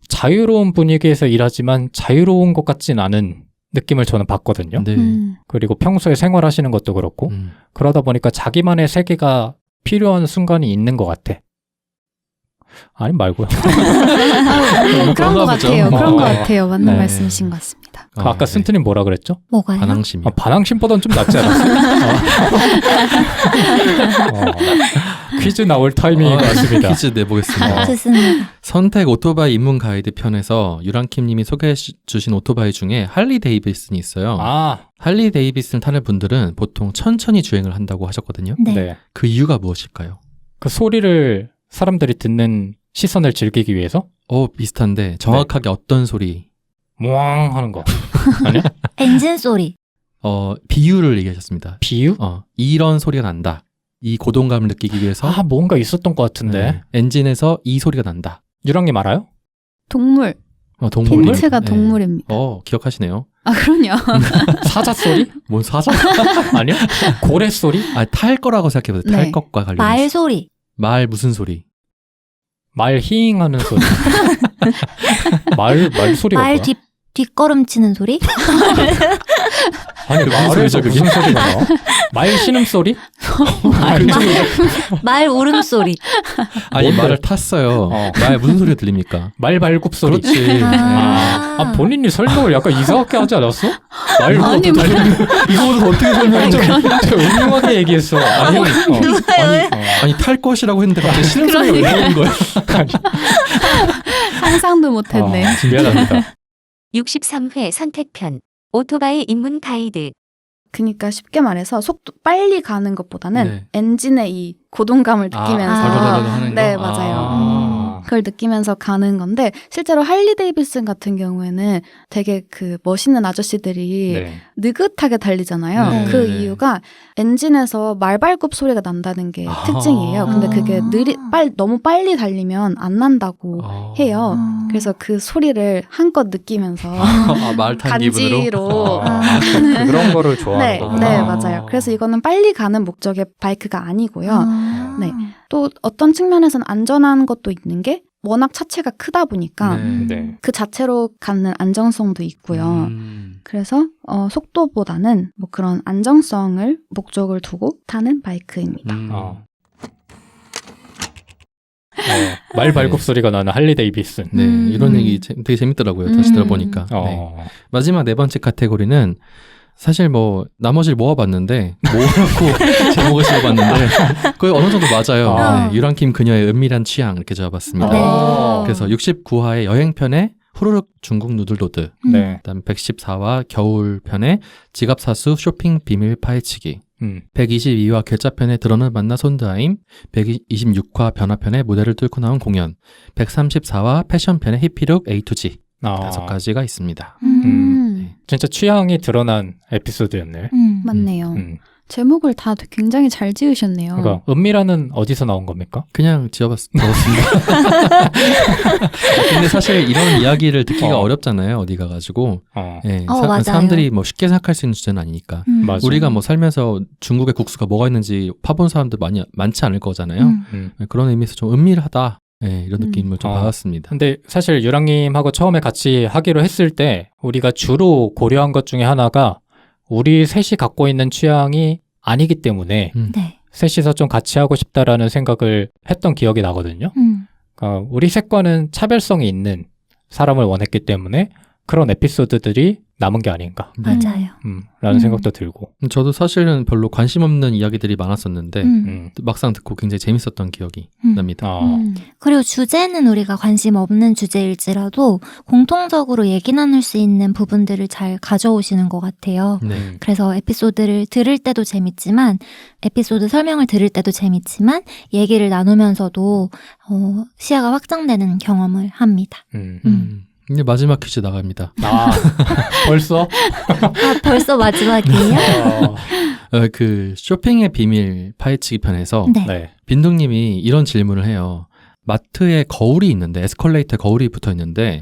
자유로운 분위기에서 일하지만 자유로운 것 같진 않은 느낌을 저는 받거든요. 네. 그리고 평소에 생활하시는 것도 그렇고 그러다 보니까 자기만의 세계가 필요한 순간이 있는 것 같아. 아니 말고요. 그런 것 같아요. 그런 것 같아요. 맞는 네. 말씀이신 것 같습니다. 아까 쓴트님 뭐라 그랬죠? 뭐가요? 반항심이요. 반항심보다는 좀 낫지 않았어요? 퀴즈 나올 타이밍인 것 같습니다. 퀴즈 내보겠습니다. 좋습니다. 선택 오토바이 입문 가이드 편에서 유랑킴님이 소개해 주신 오토바이 중에 할리 데이비슨이 있어요. 할리 데이비슨 타는 분들은 보통 천천히 주행을 한다고 하셨거든요. 네. 그 이유가 무엇일까요? 그 소리를 사람들이 듣는 시선을 즐기기 위해서? 비슷한데 정확하게 어떤 소리? 모앙 하는 거 아니야? 엔진 소리. 비유를 얘기하셨습니다. 비유? 이런 소리가 난다. 이 고동감을 느끼기 위해서 뭔가 있었던 것 같은데. 엔진에서 이 소리가 난다. 유랑님 알아요? 동물. 동물. 힌트가 동물입니다. 기억하시네요. 그럼요. 사자 소리? 뭔 사자? 아니요? 고래 소리? 탈 거라고 생각해보세요. 탈 것과 관련해서. 말 소리. 말 무슨 소리? 말 히잉하는 소리. 말 소리가 말 뭐야? 뒷걸음치는 소리? 아니 말에서 무슨 소리가 나와? 말 신음소리? 말 울음소리. 말을 탔어요. 말 무슨 소리가 들립니까? 말 발굽 소리. 그렇지. 본인이 설명을 약간 이상하게 하지 않았어? 이거보다 어떻게 설명해? 저 음흉하게 얘기했어. 탈 것이라고 했는데 갑자기 신음 소리가 왜 나오는 거야? 상상도 못했네. 미안합니다. 63회 선택편 오토바이 입문 가이드. 그러니까 쉽게 말해서 속도 빨리 가는 것보다는 엔진의 이 고동감을 느끼면서 네, 맞아요. 그걸 느끼면서 가는 건데 실제로 할리 데이비슨 같은 경우에는 되게 그 멋있는 아저씨들이 느긋하게 달리잖아요. 그 이유가 엔진에서 말발굽 소리가 난다는 게 특징이에요. 근데 그게 너무 빨리 달리면 안 난다고 해요. 그래서 그 소리를 한껏 느끼면서 말 탄 간지로 그런 거를 좋아하는 거구나. 네, 맞아요. 그래서 이거는 빨리 가는 목적의 바이크가 아니고요. 네. 또 어떤 측면에서는 안전한 것도 있는 게 워낙 차체가 크다 보니까 그 자체로 갖는 안정성도 있고요. 그래서 속도보다는 뭐 그런 안정성을 목적을 두고 타는 바이크입니다. 말 발굽 소리가 나는 할리 데이비슨. 네, 이런 얘기 되게 재밌더라고요. 다시 들어보니까. 마지막 네 번째 카테고리는 사실 나머지를 모아봤는데 모아놓고 제목을 지어봤는데 거의 어느 정도 맞아요. 유랑킴 그녀의 은밀한 취향 이렇게 적어봤습니다. 그래서 69화의 여행편에 후루룩 중국 누들로드, 그다음 114화 겨울편에 지갑사수 쇼핑 비밀 파헤치기, 122화 괴짜편에 드러는 만나 손드아임, 126화 변화편에 무대를 뚫고 나온 공연, 134화 패션편에 히피룩 A to G 5가지가 있습니다. 진짜 취향이 드러난 에피소드였네. 맞네요. 제목을 다 굉장히 잘 지으셨네요. 그러니까 은밀한은 어디서 나온 겁니까? 그냥 적었습니다. 근데 사실 이런 이야기를 듣기가 어렵잖아요. 어디 가가지고. 사람들이 쉽게 생각할 수 있는 주제는 아니니까. 우리가 살면서 중국의 국수가 뭐가 있는지 파본 사람들 많지 않을 거잖아요. 그런 의미에서 좀 은밀하다. 이런 느낌을 좀 받았습니다. 근데 사실 유랑님하고 처음에 같이 하기로 했을 때 우리가 주로 고려한 것 중에 하나가 우리 셋이 갖고 있는 취향이 아니기 때문에 셋이서 좀 같이 하고 싶다라는 생각을 했던 기억이 나거든요. 그러니까 우리 셋과는 차별성이 있는 사람을 원했기 때문에 그런 에피소드들이 남은 게 아닌가. 맞아요. 라는 생각도 들고. 저도 사실은 별로 관심 없는 이야기들이 많았었는데 막상 듣고 굉장히 재밌었던 기억이 납니다. 그리고 주제는 우리가 관심 없는 주제일지라도 공통적으로 얘기 나눌 수 있는 부분들을 잘 가져오시는 것 같아요. 네. 그래서 에피소드를 들을 때도 재밌지만 에피소드 설명을 들을 때도 재밌지만 얘기를 나누면서도 시야가 확장되는 경험을 합니다. 이제 마지막 퀴즈 나갑니다. 벌써? 벌써 마지막이에요? 그 쇼핑의 비밀 파헤치기 편에서 네. 빈둥님이 이런 질문을 해요. 마트에 거울이 있는데 에스컬레이터에 거울이 붙어 있는데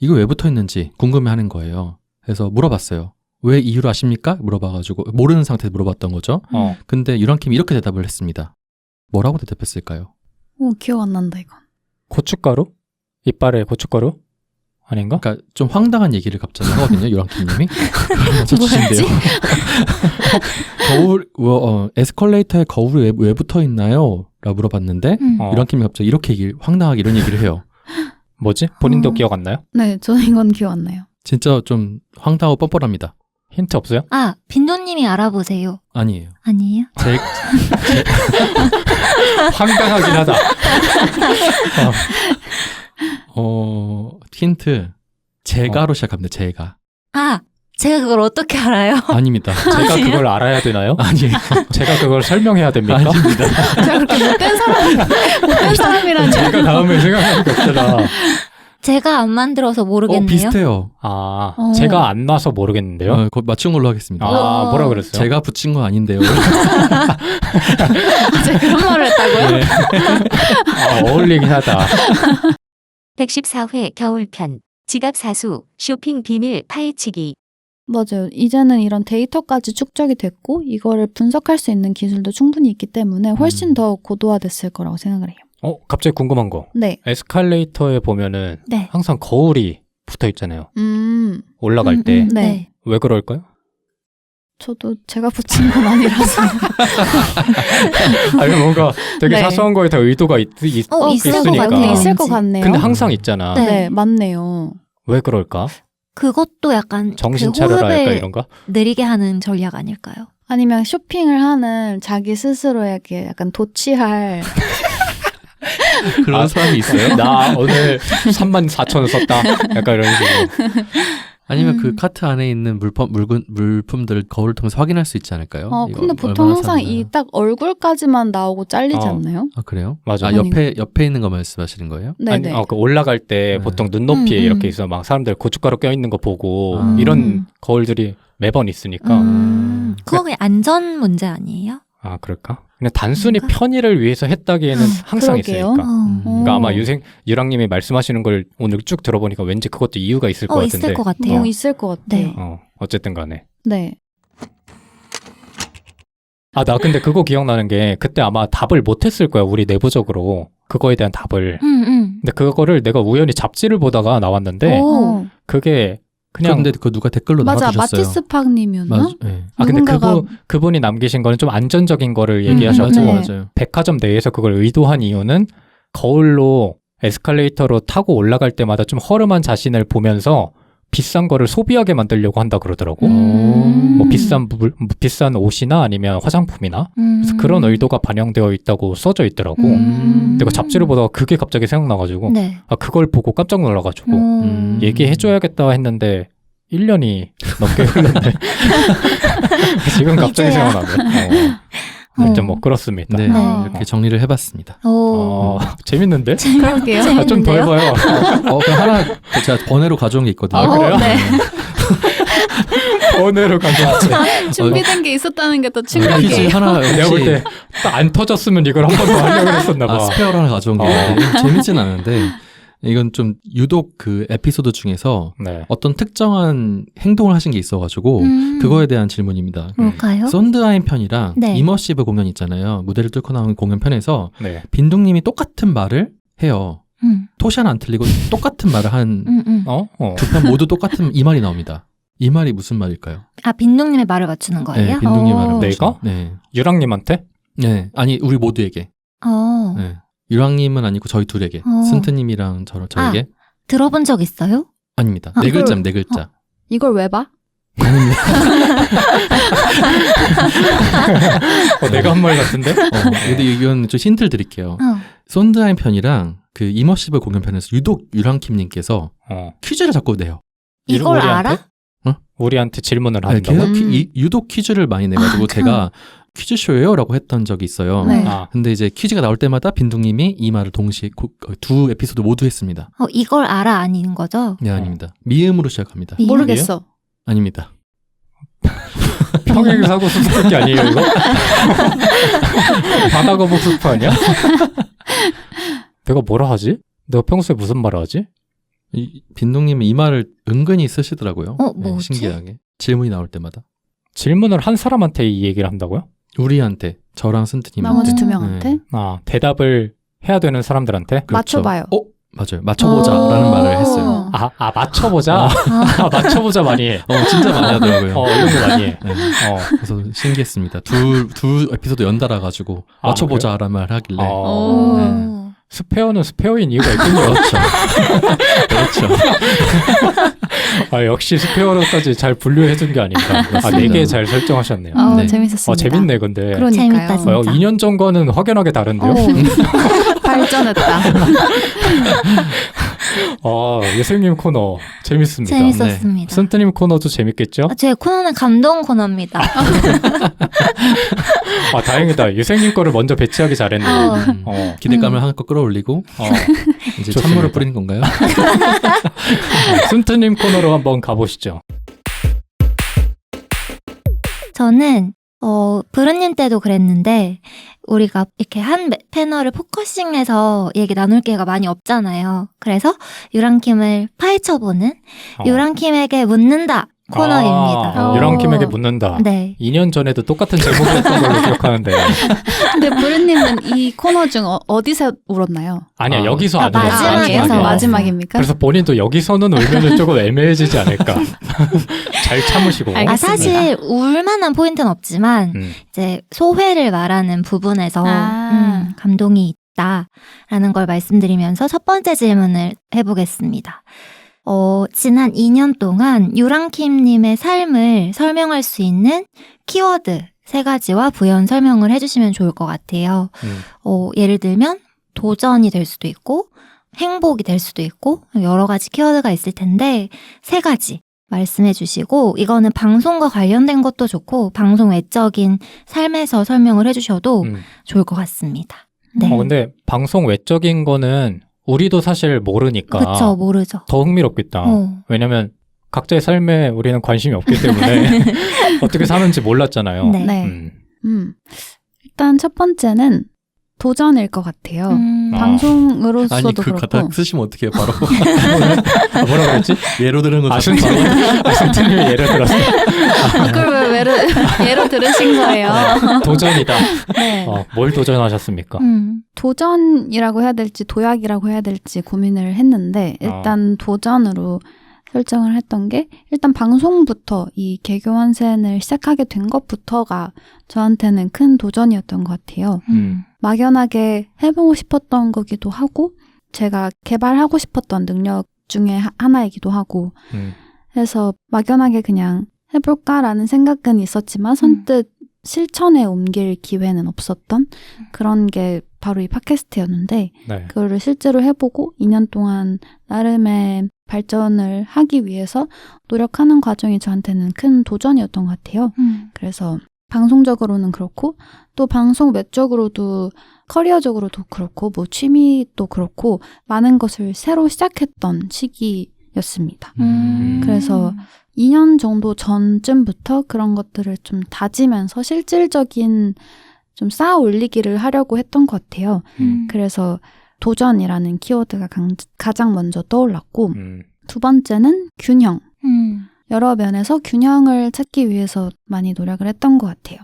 이거 왜 붙어 있는지 궁금해하는 거예요. 그래서 물어봤어요. 왜 이유를 아십니까? 물어봐가지고 모르는 상태에서 물어봤던 거죠. 근데 유랑킴이 이렇게 대답을 했습니다. 뭐라고 대답했을까요? 기억 안 난다 이건. 고춧가루? 이빨에 고춧가루? 아닌가? 그러니까 좀 황당한 얘기를 갑자기 하거든요. 유랑킴님이. 맞춰주신대요. 거울, 에스컬레이터에 거울이 왜 붙어 있나요? 라고 물어봤는데 유랑킴이 갑자기 황당하게 이런 얘기를 해요. 뭐지? 본인도 기억 안 나요? 네, 저는 이건 기억 안 나요. 진짜 좀 황당하고 뻔뻔합니다. 힌트 없어요? 빈도님이 알아보세요. 아니에요. 아니에요? 황당하긴 하다. 힌트. 제가로 시작합니다. 제가. 제가 그걸 어떻게 알아요? 아닙니다. 제가 그걸 알아야 되나요? 아니에요. 제가 그걸 설명해야 됩니까? 아닙니다. 제가 그렇게 못된 사람이라니. 제가 다음에 생각하는 게 없잖아. 제가 안 만들어서 모르겠네요. 비슷해요. 제가 안 나서 모르겠는데요? 그거 맞춘 걸로 하겠습니다. 뭐라 그랬어요? 제가 붙인 건 아닌데요. 제가 그런 말을 했다고요? 네. 어울리긴 하다. 114회 겨울편. 지갑 사수, 쇼핑 비밀 파헤치기. 맞아요. 이제는 이런 데이터까지 축적이 됐고 이거를 분석할 수 있는 기술도 충분히 있기 때문에 훨씬 더 고도화됐을 거라고 생각을 해요. 갑자기 궁금한 거. 네. 에스컬레이터에 보면은 네. 항상 거울이 붙어 있잖아요. 올라갈 때. 네. 왜 그럴까요? 저도 제가 붙인 건 아니라서. 아니 뭔가 되게 네. 사소한 거에 다 의도가 있을 것 있으니까. 같아요. 있을 것 같네요. 근데 항상 있잖아. 네, 맞네요. 왜 그럴까? 그것도 약간 정신 그 차려라 할까 호흡을 이런가? 느리게 하는 전략 아닐까요? 아니면 쇼핑을 하는 자기 스스로에게 약간 도취할 그런 사람이 있어요? 나 오늘 34,000원 썼다. 약간 이런 식으로. 아니면 그 카트 안에 있는 물품들을 거울을 통해서 확인할 수 있지 않을까요? 근데 보통 항상 이 딱 얼굴까지만 나오고 잘리지 않나요? 그래요? 맞아. 옆에 있는 거 말씀하시는 거예요? 네네. 그 올라갈 때 보통 눈높이에 이렇게 있어 막 사람들 고춧가루 껴있는 거 보고 이런 거울들이 매번 있으니까. 그거 그냥 안전 문제 아니에요? 그럴까? 그냥 단순히 편의를 위해서 했다기에는 항상 그러게요. 있으니까. 그러니까 아마 유랑님이 말씀하시는 걸 오늘 쭉 들어보니까 왠지 그것도 이유가 있을 것 같은데. 있을 것 같아요. 있을 것 같아요. 네. 어쨌든 간에. 네. 나 근데 그거 기억나는 게 그때 아마 답을 못했을 거야. 우리 내부적으로. 그거에 대한 답을. 근데 그거를 내가 우연히 잡지를 보다가 나왔는데 그게 그냥 근데 그거 누가 댓글로 맞아, 남겨주셨어요. 마티스팍님이었나? 네. 근데 그분이 남기신 거는 좀 안전적인 거를 얘기하셨고 맞아요. 백화점 내에서 그걸 의도한 이유는 거울로 에스컬레이터로 타고 올라갈 때마다 좀 허름한 자신을 보면서 비싼 거를 소비하게 만들려고 한다 그러더라고. 뭐 비싼 옷이나 아니면 화장품이나 그래서 그런 의도가 반영되어 있다고 써져 있더라고. 내가 잡지를 보다가 그게 갑자기 생각나가지고 그걸 보고 깜짝 놀라가지고 얘기해줘야겠다 했는데 1년이 넘게 흘렀네. 지금 갑자기 이제야. 생각나네. 좀 뭐 그렇습니다. 네, 이렇게 정리를 해봤습니다. 재밌는데? 그러게요. 좀 더 해봐요. 그럼 하나 제가 번외로 가져온 게 있거든요. 그래요? 네. 번외로 가져왔지. 준비된 게 있었다는 게 더 퀴즈 충격이에요. 하나 내가 볼 때 안 터졌으면 이걸 한 번 더 하려고 했었나 봐. 스페어를 하나 가져온 게 있는데 재밌진 않은데 이건 좀 유독 그 에피소드 중에서 어떤 특정한 행동을 하신 게 있어가지고 그거에 대한 질문입니다. 뭘까요? 썬드하임 편이랑 네. 이머시브 공연 있잖아요. 무대를 뚫고 나오는 공연 편에서 네. 빈둥님이 똑같은 말을 해요. 토시 하나 안 틀리고 똑같은 말을 한 두 편 모두 똑같은 이 말이 나옵니다. 이 말이 무슨 말일까요? 빈둥님의 말을 맞추는 거예요? 네, 빈둥님 말을 내가? 네. 유랑님한테? 네, 아니 우리 모두에게. 네. 유랑님은 아니고 저희 둘에게. 승트님이랑 저에게. 들어본 적 있어요? 아닙니다. 네 글자면 네 글자. 이걸 왜 봐? 아닙니다. 내가 한 말 같은데? 근데 이건 좀 힌트를 드릴게요. 쏜드하임 편이랑 그 이머시브 공연편에서 유독 유랑킴님께서 퀴즈를 자꾸 내요. 이걸 우리한테? 알아? 우리한테 질문을 네, 한다고? 계속 유독 퀴즈를 많이 내가지고 제가 퀴즈쇼예요? 라고 했던 적이 있어요. 네. 근데 이제 퀴즈가 나올 때마다 빈둥님이 이 말을 동시에 두 에피소드 모두 했습니다. 이걸 알아 아닌 거죠? 네, 아닙니다. 미음으로 시작합니다. 모르겠어. 아닙니다. 평행사고 수수께끼 아니에요 이거? 바다거북 수프 아니야? 내가 뭐라 하지? 내가 평소에 무슨 말을 하지? 빈둥님이 이 말을 은근히 쓰시더라고요. 뭐지? 신기하게. 질문이 나올 때마다. 질문을 한 사람한테 이 얘기를 한다고요? 우리한테, 저랑 승트님한테. 나머지 2명한테? 대답을 해야 되는 사람들한테? 그렇죠. 맞춰봐요. 맞아요. 맞춰보자라는 말을 했어요. 맞춰보자? 맞춰보자 많이 해. 진짜 많이 하더라고요. 이런 거 많이 해. 네. 그래서 신기했습니다. 두 에피소드 연달아가지고 맞춰보자라는 말을 하길래. 네. 스페어는 스페어인 이유가 있군요. 그렇죠. 그렇죠. 역시 스페어로까지 잘 분류해준 게 아닌가. 4개 잘 설정하셨네요. 네. 재밌었습니다. 재밌네, 근데. 재밌다, 진짜. 2년 전과는 확연하게 다른데요? 발전했다. 예슬님 코너 재밌습니다. 재밌었습니다. 네. 승트님 코너도 재밌겠죠? 제 코너는 감동 코너입니다. 다행이다. 유생님 거를 먼저 배치하기 잘했네. 기대감을 한껏 끌어올리고 이제 좋습니다. 찬물을 뿌리는 건가요? 승트님 코너로 한번 가보시죠. 저는 브루님 때도 그랬는데 우리가 이렇게 한 패널을 포커싱해서 얘기 나눌 기회가 많이 없잖아요. 그래서 유랑킴을 파헤쳐보는 유랑킴에게 묻는다 코너입니다. 유랑킴에게 묻는다. 네. 2년 전에도 똑같은 제목이었던 걸로 기억하는데. 근데 부르님은 이 코너 중 어디서 울었나요? 아니야, 여기서 안 울어요. 마지막에서. 마지막입니까? 그래서 본인도 여기서는 울면은 조금 애매해지지 않을까. 잘 참으시고. 알겠습니다. 사실 울만한 포인트는 없지만 이제 소회를 말하는 부분에서 감동이 있다라는 걸 말씀드리면서 첫 번째 질문을 해보겠습니다. 지난 2년 동안 유랑킴님의 삶을 설명할 수 있는 키워드 3가지와 부연 설명을 해주시면 좋을 것 같아요. 예를 들면 도전이 될 수도 있고 행복이 될 수도 있고 여러 가지 키워드가 있을 텐데 3가지 말씀해 주시고 이거는 방송과 관련된 것도 좋고 방송 외적인 삶에서 설명을 해주셔도 좋을 것 같습니다. 네. 근데 방송 외적인 거는 우리도 사실 모르니까. 그쵸, 모르죠. 더 흥미롭겠다. 왜냐면 각자의 삶에 우리는 관심이 없기 때문에 어떻게 사는지 몰랐잖아요. 네. 일단 첫 번째는 도전일 것 같아요. 방송으로서도 아니, 그렇고. 갖다 쓰시면 어떻게 바로. 뭐라고 그랬지? 예로 들은 거 승트님이 예를 들었어요. 이걸 왜 예로 들으신 거예요? 도전이다. 네. 뭘 도전하셨습니까? 도전이라고 해야 될지 도약이라고 해야 될지 고민을 했는데 일단 도전으로 설정을 했던 게 일단 방송부터 이 개교환센을 시작하게 된 것부터가 저한테는 큰 도전이었던 것 같아요. 막연하게 해보고 싶었던 거기도 하고 제가 개발하고 싶었던 능력 중에 하나이기도 하고 해서 막연하게 그냥 해볼까라는 생각은 있었지만 선뜻 실천에 옮길 기회는 없었던 그런 게 바로 이 팟캐스트였는데 그거를 실제로 해보고 2년 동안 나름의 발전을 하기 위해서 노력하는 과정이 저한테는 큰 도전이었던 것 같아요. 그래서 방송적으로는 그렇고 또 방송 외적으로도 커리어적으로도 그렇고 뭐 취미도 그렇고 많은 것을 새로 시작했던 시기였습니다. 그래서 2년 정도 전쯤부터 그런 것들을 좀 다지면서 실질적인 좀 쌓아 올리기를 하려고 했던 것 같아요. 그래서 도전이라는 키워드가 가장 먼저 떠올랐고 두 번째는 균형. 여러 면에서 균형을 찾기 위해서 많이 노력을 했던 것 같아요.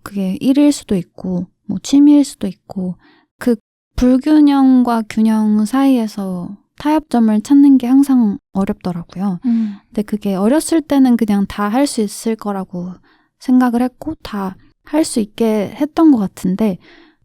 그게 일일 수도 있고 뭐 취미일 수도 있고 그 불균형과 균형 사이에서 타협점을 찾는 게 항상 어렵더라고요. 근데 그게 어렸을 때는 그냥 다 할 수 있을 거라고 생각을 했고 다 할 수 있게 했던 것 같은데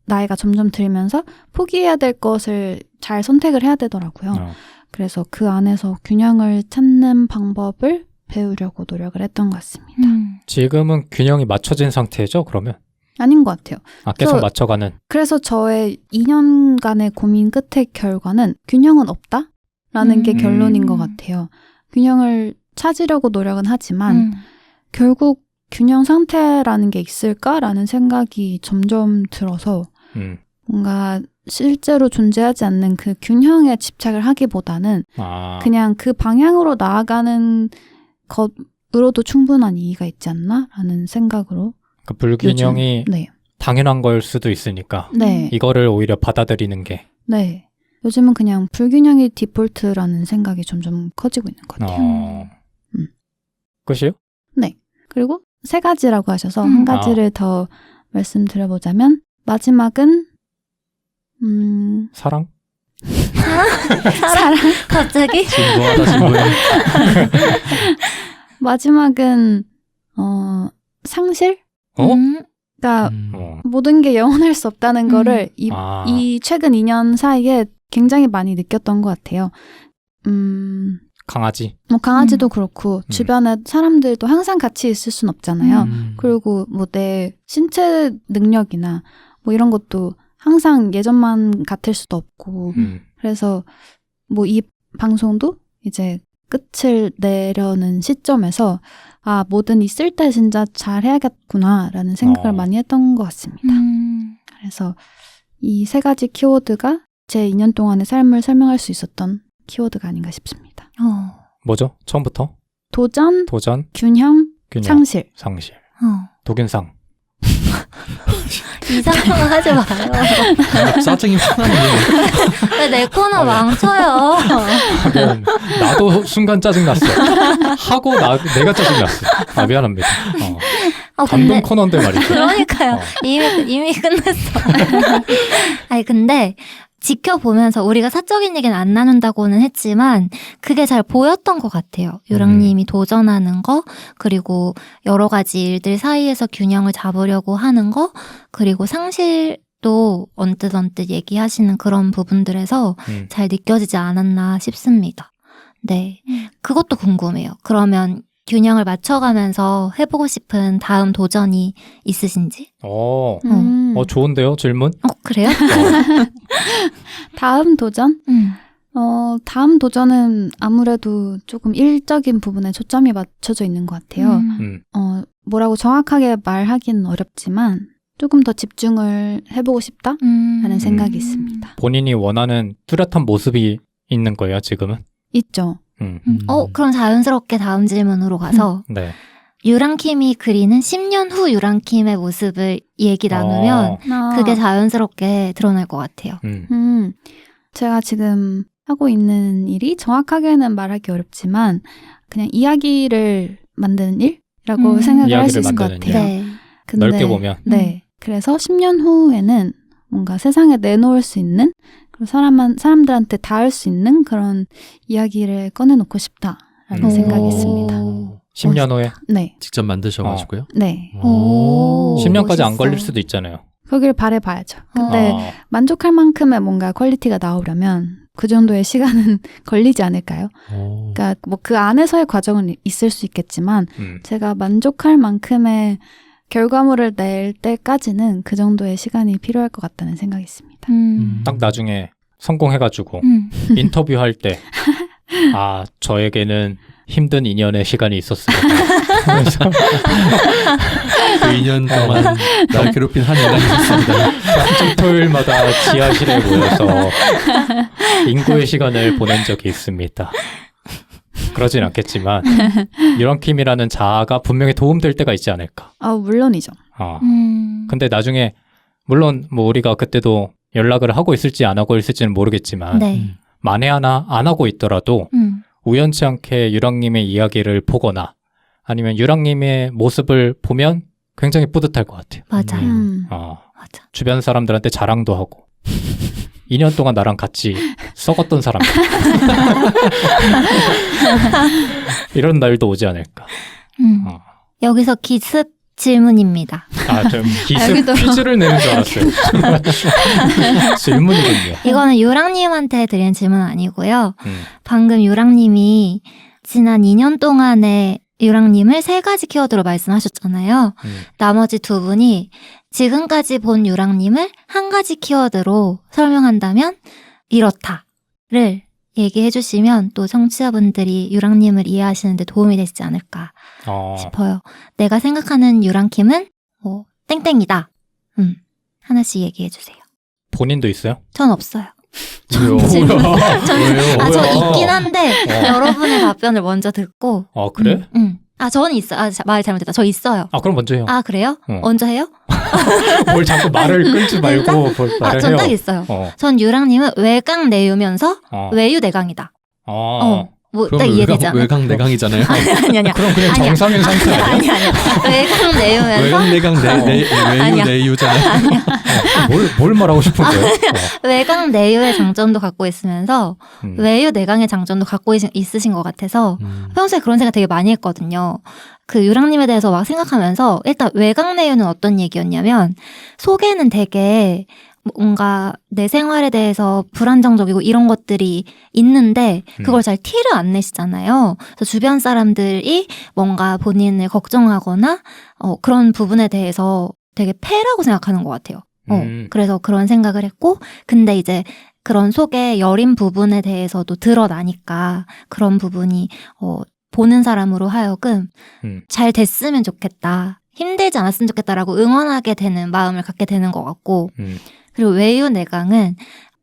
나이가 점점 들면서 포기해야 될 것을 잘 선택을 해야 되더라고요. 그래서 그 안에서 균형을 찾는 방법을 배우려고 노력을 했던 것 같습니다. 지금은 균형이 맞춰진 상태죠, 그러면? 아닌 것 같아요. 계속 맞춰가는. 그래서 저의 2년간의 고민 끝의 결과는 균형은 없다라는 게 결론인 것 같아요. 균형을 찾으려고 노력은 하지만 결국 균형 상태라는 게 있을까라는 생각이 점점 들어서 뭔가 실제로 존재하지 않는 그 균형에 집착을 하기보다는 그냥 그 방향으로 나아가는 것으로도 충분한 이의가 있지 않나라는 생각으로 그 불균형이 네. 당연한 걸 수도 있으니까 네. 이거를 오히려 받아들이는 게 네. 요즘은 그냥 불균형이 디폴트라는 생각이 점점 커지고 있는 것 같아요. 끝이요? 네. 그리고 3가지라고 하셔서 한 가지를 더 말씀드려보자면 마지막은 사랑? 사랑? 갑자기? 진부하다, 진부해. 마지막은 상실? 그러니까 모든 게 영원할 수 없다는 거를 이 최근 2년 사이에 굉장히 많이 느꼈던 것 같아요. 강아지? 뭐 강아지도 그렇고 주변에 사람들도 항상 같이 있을 순 없잖아요. 그리고 뭐 내 신체 능력이나 뭐 이런 것도 항상 예전만 같을 수도 없고 그래서 뭐 이 방송도 이제 끝을 내려는 시점에서 뭐든 있을 때 진짜 잘 해야겠구나라는 생각을 많이 했던 것 같습니다. 그래서 이 3가지 키워드가 제 2년 동안의 삶을 설명할 수 있었던 키워드가 아닌가 싶습니다. 뭐죠? 처음부터? 도전, 균형, 상실. 도균상. 이상한 거 하지 마요. 짜증이 화나네. 왜 내 코너 망쳐요? 나도 순간 짜증났어. 하고 내가 짜증났어. 미안합니다. 감동 근데, 코너인데 말이죠. 그러니까요. 이미 끝났어. 아니 근데 지켜보면서 우리가 사적인 얘기는 안 나눈다고는 했지만 그게 잘 보였던 것 같아요. 유랑님이 도전하는 거, 그리고 여러 가지 일들 사이에서 균형을 잡으려고 하는 거, 그리고 상실도 언뜻 얘기하시는 그런 부분들에서 잘 느껴지지 않았나 싶습니다. 네, 그것도 궁금해요. 그러면 균형을 맞춰가면서 해보고 싶은 다음 도전이 있으신지? 좋은데요, 질문? 그래요? 다음 도전? 다음 도전은 아무래도 조금 일적인 부분에 초점이 맞춰져 있는 것 같아요. 뭐라고 정확하게 말하기는 어렵지만 조금 더 집중을 해보고 싶다라는 생각이 있습니다. 본인이 원하는 뚜렷한 모습이 있는 거예요, 지금은? 있죠. 그럼 자연스럽게 다음 질문으로 가서 네. 유랑킴이 그리는 10년 후 유랑킴의 모습을 얘기 나누면 그게 자연스럽게 드러날 것 같아요. 제가 지금 하고 있는 일이 정확하게는 말하기 어렵지만 그냥 이야기를 만드는 일이라고 생각을 할 수 있을 것 같아요. 네. 근데, 넓게 보면. 네. 그래서 10년 후에는 뭔가 세상에 내놓을 수 있는 그리고 사람들한테 닿을 수 있는 그런 이야기를 꺼내놓고 싶다라는 생각이 있습니다. 10년 후에? 네. 직접 만드셔가지고요? 네. 10년까지 멋있어. 안 걸릴 수도 있잖아요. 거길 바라봐야죠. 근데 만족할 만큼의 뭔가 퀄리티가 나오려면 그 정도의 시간은 걸리지 않을까요? 그러니까 뭐 그 안에서의 과정은 있을 수 있겠지만 제가 만족할 만큼의 결과물을 낼 때까지는 그 정도의 시간이 필요할 것 같다는 생각이 있습니다. 딱 나중에 성공해가지고 인터뷰할 때 저에게는 힘든 2년의 시간이 있었습니다. 그래서 그 2년 동안 날 괴롭힌 한 인간이 있었습니다. 토요일마다 지하실에 모여서 인고의 시간을 보낸 적이 있습니다. 그러진 않겠지만 유랑킴이라는 자아가 분명히 도움될 때가 있지 않을까. 물론이죠. 근데 나중에 물론 뭐 우리가 그때도 연락을 하고 있을지 안 하고 있을지는 모르겠지만 네. 만에 하나 안 하고 있더라도 우연치 않게 유랑님의 이야기를 보거나 아니면 유랑님의 모습을 보면 굉장히 뿌듯할 것 같아요. 맞아요. 맞아. 주변 사람들한테 자랑도 하고 2년 동안 나랑 같이 썩었던 사람 이런 날도 오지 않을까. 여기서 기습 질문입니다. 좀 기습 여기도. 퀴즈를 내는 줄 알았어요. 질문이군요. 이거는 유랑님한테 드리는 질문은 아니고요. 방금 유랑님이 지난 2년 동안에 유랑님을 3가지 키워드로 말씀하셨잖아요. 나머지 2분이 지금까지 본 유랑님을 1가지 키워드로 설명한다면 이렇다를 얘기해 주시면 또 청취자분들이 유랑님을 이해하시는데 도움이 되지 않을까 싶어요. 내가 생각하는 유랑킴은 뭐 땡땡이다. 하나씩 얘기해 주세요. 본인도 있어요? 전 없어요. 왜요? 저 있긴 한데 여러분의 답변을 먼저 듣고. 그래? 저는 있어요. 말 잘못했다. 저 있어요. 그럼 먼저 해요. 그래요? 먼저 해요? 뭘 자꾸 말을 끊지 말고 뭘 말을 전 해요. 딱 있어요. 전 유랑님은 외강 내유면서 외유 내강이다. 뭐 딱 이해되지 않아요? 외강 내강이잖아요. 아니. 그럼 그냥 정상인 상태 아니야? 아니야. 외강 내유면서 외강 내강 외유 아니야. 내유잖아요. 뭘 말하고 싶은 거예요? 외강 내유의 장점도 갖고 있으면서 외유 내강의 장점도 갖고 있으신 것 같아서 평소에 그런 생각 되게 많이 했거든요. 그 유랑님에 대해서 막 생각하면서 일단 외강 내유는 어떤 얘기였냐면 속에는 되게 뭔가 내 생활에 대해서 불안정적이고 이런 것들이 있는데 그걸 잘 티를 안 내시잖아요. 그래서 주변 사람들이 뭔가 본인을 걱정하거나 그런 부분에 대해서 되게 패라고 생각하는 것 같아요. 그래서 그런 생각을 했고 근데 이제 그런 속에 여린 부분에 대해서도 드러나니까 그런 부분이 보는 사람으로 하여금 잘 됐으면 좋겠다. 힘들지 않았으면 좋겠다라고 응원하게 되는 마음을 갖게 되는 것 같고 그리고 외유 내강은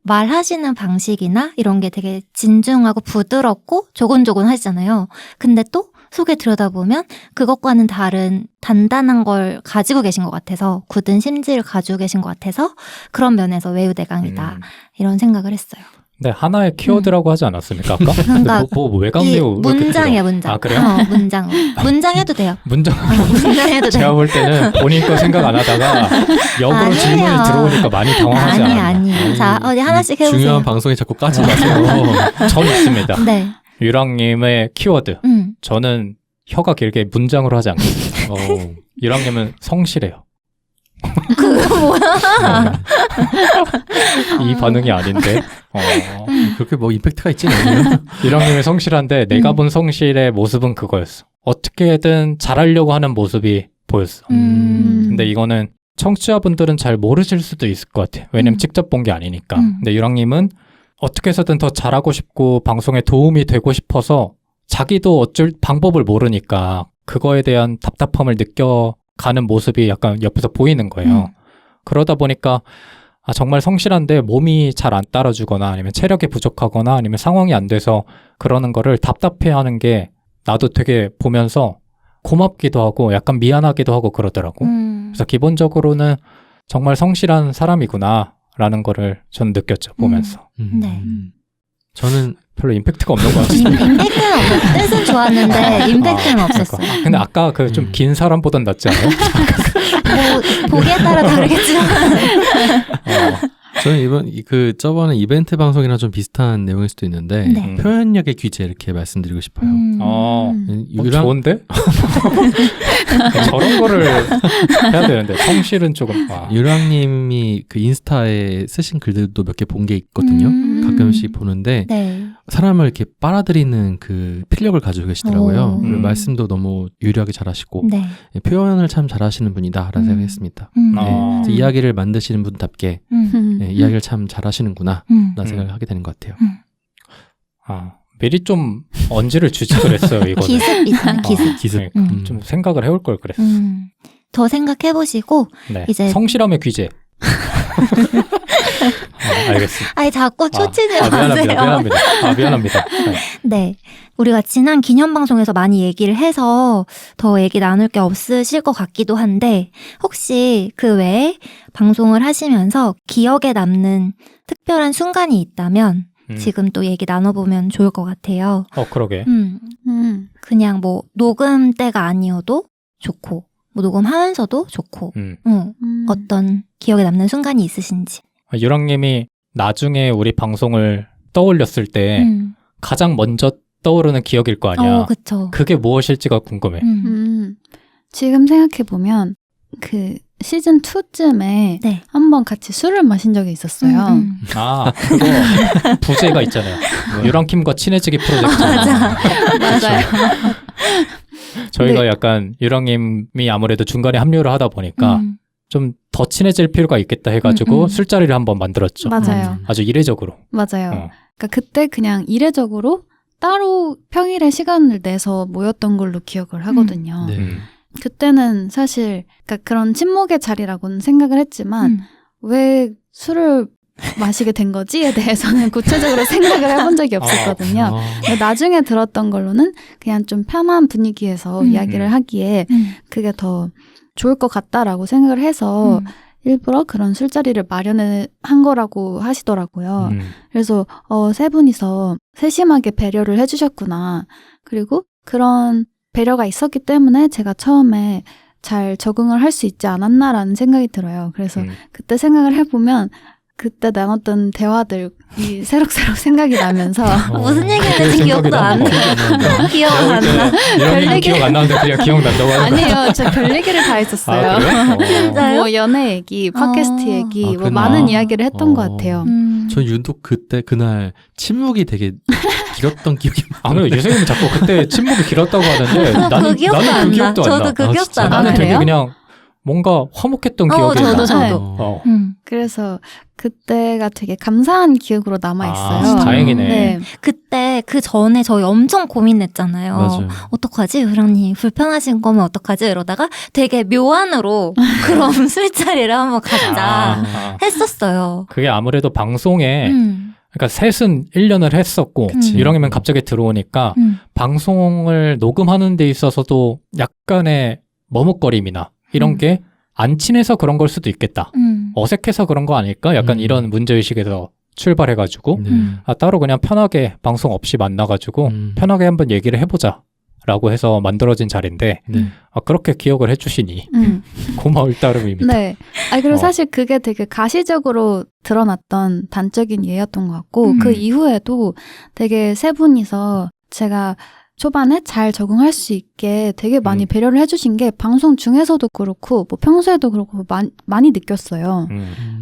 말하시는 방식이나 이런 게 되게 진중하고 부드럽고 조곤조곤 하시잖아요. 근데 또 속에 들여다보면 그것과는 다른 단단한 걸 가지고 계신 것 같아서 굳은 심지를 가지고 계신 것 같아서 그런 면에서 외유 내강이다. 이런 생각을 했어요. 네, 하나의 키워드라고 하지 않았습니까? 아까? 그러니까 외강 내유 문장이야, 문장. 그래요? 문장. 문장 해도 돼요. 문장 해도 돼요. 제가 볼 때는 본인 거 생각 안 하다가 역으로 아니에요. 질문이 들어오니까 많이 당황하지 않아요? 아니에요. 자, 어디 하나씩 해보세요. 중요한 방송에 자꾸 까지 마세요. 전 있습니다. 네. 유랑님의 키워드. 저는 혀가 길게 문장으로 하지 않겠습니다. 유랑님은 성실해요. 그거 뭐야? 이 반응이 아닌데. 그렇게 뭐 임팩트가 있진 않아요. 유랑님이 성실한데 내가 본 성실의 모습은 그거였어. 어떻게든 잘하려고 하는 모습이 보였어. 근데 이거는 청취자분들은 잘 모르실 수도 있을 것 같아요. 왜냐면 직접 본 게 아니니까. 근데 유랑님은 어떻게 해서든 더 잘하고 싶고 방송에 도움이 되고 싶어서 자기도 어쩔 방법을 모르니까 그거에 대한 답답함을 느껴가는 모습이 약간 옆에서 보이는 거예요. 그러다 보니까 정말 성실한데 몸이 잘 안 따라주거나 아니면 체력이 부족하거나 아니면 상황이 안 돼서 그러는 거를 답답해하는 게 나도 되게 보면서 고맙기도 하고 약간 미안하기도 하고 그러더라고. 그래서 기본적으로는 정말 성실한 사람이구나 라는 거를 전 느꼈죠, 보면서. 네. 저는 별로 임팩트가 없는 것 같아요. 임팩트는 없었어요. 뜻은 좋았는데 임팩트는 없었어요. 근데 아까 그 좀 긴 사람보단 낫지 않아요? 뭐 보기에 따라 다르겠지만. 저는 저번에 이벤트 방송이랑 좀 비슷한 내용일 수도 있는데 네. 표현력의 규제 이렇게 말씀드리고 싶어요. 좋은데? 저런 거를 해야 되는데 성실은 조금 유랑님이 그 인스타에 쓰신 글들도 몇 개 본 게 있거든요. 가끔씩 보는데 네. 사람을 이렇게 빨아들이는 그 필력을 가지고 계시더라고요. 그리고 말씀도 너무 유려하게 잘하시고 네. 표현을 참 잘하시는 분이다라는 생각했습니다. 네, 이야기를 만드시는 분답게 이야기를 참 잘하시는구나 라는 생각을 하게 되는 것 같아요. 미리 좀 언지를 주지 그랬어요. 이거는. 기습 있잖아요. 기습. 좀 생각을 해올 걸 그랬어. 더 생각해보시고 네. 이제 성실함의 귀재. 알겠습니다. 아니 자꾸 초치지 마세요. 미안합니다. 네. 우리가 지난 기념 방송에서 많이 얘기를 해서 더 얘기 나눌 게 없으실 것 같기도 한데 혹시 그 외에 방송을 하시면서 기억에 남는 특별한 순간이 있다면 지금 또 얘기 나눠보면 좋을 것 같아요. 그러게. 그냥 뭐 녹음 때가 아니어도 좋고 뭐 녹음하면서도 좋고 어떤 기억에 남는 순간이 있으신지. 유랑님이 나중에 우리 방송을 떠올렸을 때 가장 먼저 떠오르는 기억일 거 아니야. 그쵸. 그게 무엇일지가 궁금해. 지금 생각해보면 그 시즌 2쯤에 네. 한번 같이 술을 마신 적이 있었어요. 아, 그거 부제가 있잖아요. 유랑킴과 친해지기 프로젝트. 맞아요. 저희가 네. 약간 유랑님이 아무래도 중간에 합류를 하다 보니까 좀 더 친해질 필요가 있겠다 해가지고 술자리를 한번 만들었죠. 맞아요. 아주 이례적으로. 맞아요. 그러니까 그때 그냥 이례적으로 따로 평일에 시간을 내서 모였던 걸로 기억을 하거든요. 네. 그때는 사실 그러니까 그런 친목의 자리라고는 생각을 했지만 왜 술을 마시게 된 거지에 대해서는 구체적으로 생각을 해본 적이 없었거든요. 근데 나중에 들었던 걸로는 그냥 좀 편한 분위기에서 이야기를 하기에 그게 더 좋을 것 같다라고 생각을 해서 일부러 그런 술자리를 마련한 거라고 하시더라고요. 그래서 세 분이서 세심하게 배려를 해주셨구나. 그리고 그런 배려가 있었기 때문에 제가 처음에 잘 적응을 할 수 있지 않았나라는 생각이 들어요. 그래서 그때 생각을 해보면 그때 나눴던 대화들이 새록새록 생각이 나면서 무슨 얘기했는지 기억도 안 나. 기억 안 나. 이런 얘기 기억 안 나는데 그냥 기억난다고 하는 거예요. 아니에요. 저 별 얘기를 다 했었어요. 아, 그래요? 진짜요? 뭐 연애 얘기, 팟캐스트 얘기, 뭐 그랬나? 많은 이야기를 했던 것 같아요. 전 유독 그날 침묵이 되게 길었던 기억이 아, 근데 유생님이 자꾸 그때 침묵이 길었다고 하는데 나는 기억도 그 안 나. 기억도 안 나. 저도 그 기억도 안 나는 나요. 되게 그래요? 그냥 뭔가 화목했던 기억이 나. 저도. 그래서 그때가 되게 감사한 기억으로 남아있어요. 아, 다행이네. 네. 그때 그 전에 저희 엄청 고민했잖아요. 맞아요. 어떡하지? 유랑님 불편하신 거면 어떡하지? 이러다가 되게 묘안으로 그럼 술자리를 한번 갖자 했었어요. 그게 아무래도 방송에 그러니까 셋은 1년을 했었고 그치. 유랑이면 갑자기 들어오니까 방송을 녹음하는 데 있어서도 약간의 머뭇거림이나 이런 게 안 친해서 그런 걸 수도 있겠다. 어색해서 그런 거 아닐까? 약간 이런 문제의식에서 출발해가지고 아, 따로 그냥 편하게 방송 없이 만나가지고 편하게 한번 얘기를 해보자 라고 해서 만들어진 자리인데 아, 그렇게 기억을 해주시니 고마울 따름입니다. 네. 그리고 사실 그게 되게 가시적으로 드러났던 단적인 예였던 것 같고 그 이후에도 되게 세 분이서 제가 초반에 잘 적응할 수 있게 되게 많이 배려를 해주신 게 방송 중에서도 그렇고 뭐 평소에도 그렇고 많이 느꼈어요.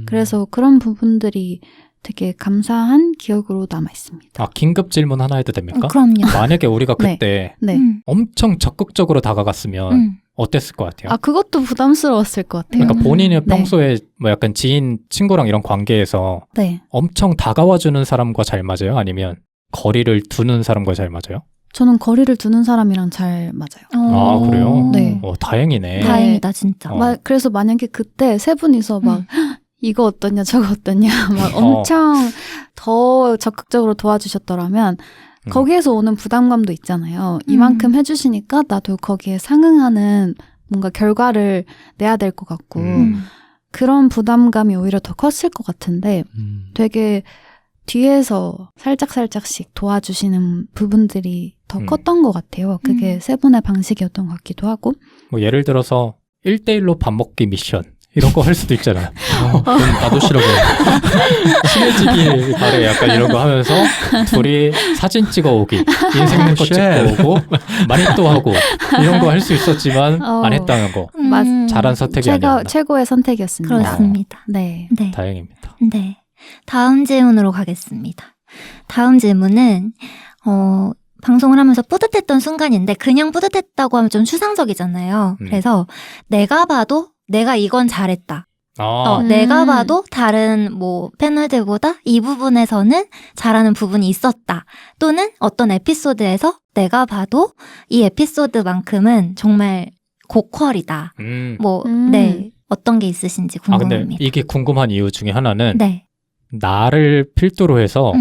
그래서 그런 부분들이 되게 감사한 기억으로 남아있습니다. 아, 긴급 질문 하나 해도 됩니까? 그럼요. 만약에 우리가 그때 네. 엄청 적극적으로 다가갔으면 어땠을 것 같아요? 그것도 부담스러웠을 것 같아요. 그러니까 본인은 네. 평소에 뭐 약간 지인, 친구랑 이런 관계에서 네. 엄청 다가와주는 사람과 잘 맞아요? 아니면 거리를 두는 사람과 잘 맞아요? 저는 거리를 두는 사람이랑 잘 맞아요. 아, 그래요? 네. 다행이네. 다행이다 진짜. 그래서 만약에 그때 세 분이서 막 이거 어떠냐 저거 어떠냐 막 엄청 더 적극적으로 도와주셨더라면 거기에서 오는 부담감도 있잖아요. 이만큼 해주시니까 나도 거기에 상응하는 뭔가 결과를 내야 될 것 같고 그런 부담감이 오히려 더 컸을 것 같은데 되게 뒤에서 살짝씩 도와주시는 부분들이 더 컸던 것 같아요. 그게 세 분의 방식이었던 것 같기도 하고. 뭐 예를 들어서 1대1로 밥 먹기 미션 이런 거 할 수도 있잖아요. 그럼 나도 싫어해. 친해지기 바래 약간 이런 거 하면서 둘이 사진 찍어 오기, 인생 내 거 찍고 오고 마니또 하고 이런 거 할 수 있었지만 안 했다는 거. 잘한 선택이 아니었나. 최고의 선택이었습니다. 그렇습니다. 네. 네. 다행입니다. 네. 다음 질문으로 가겠습니다. 다음 질문은 방송을 하면서 뿌듯했던 순간인데 그냥 뿌듯했다고 하면 좀 추상적이잖아요. 그래서 내가 봐도 내가 이건 잘했다. 내가 봐도 다른 뭐 패널들보다 이 부분에서는 잘하는 부분이 있었다. 또는 어떤 에피소드에서 내가 봐도 이 에피소드만큼은 정말 고퀄이다. 네. 어떤 게 있으신지 궁금합니다. 근데 이게 궁금한 이유 중에 하나는 네. 나를 필두로 해서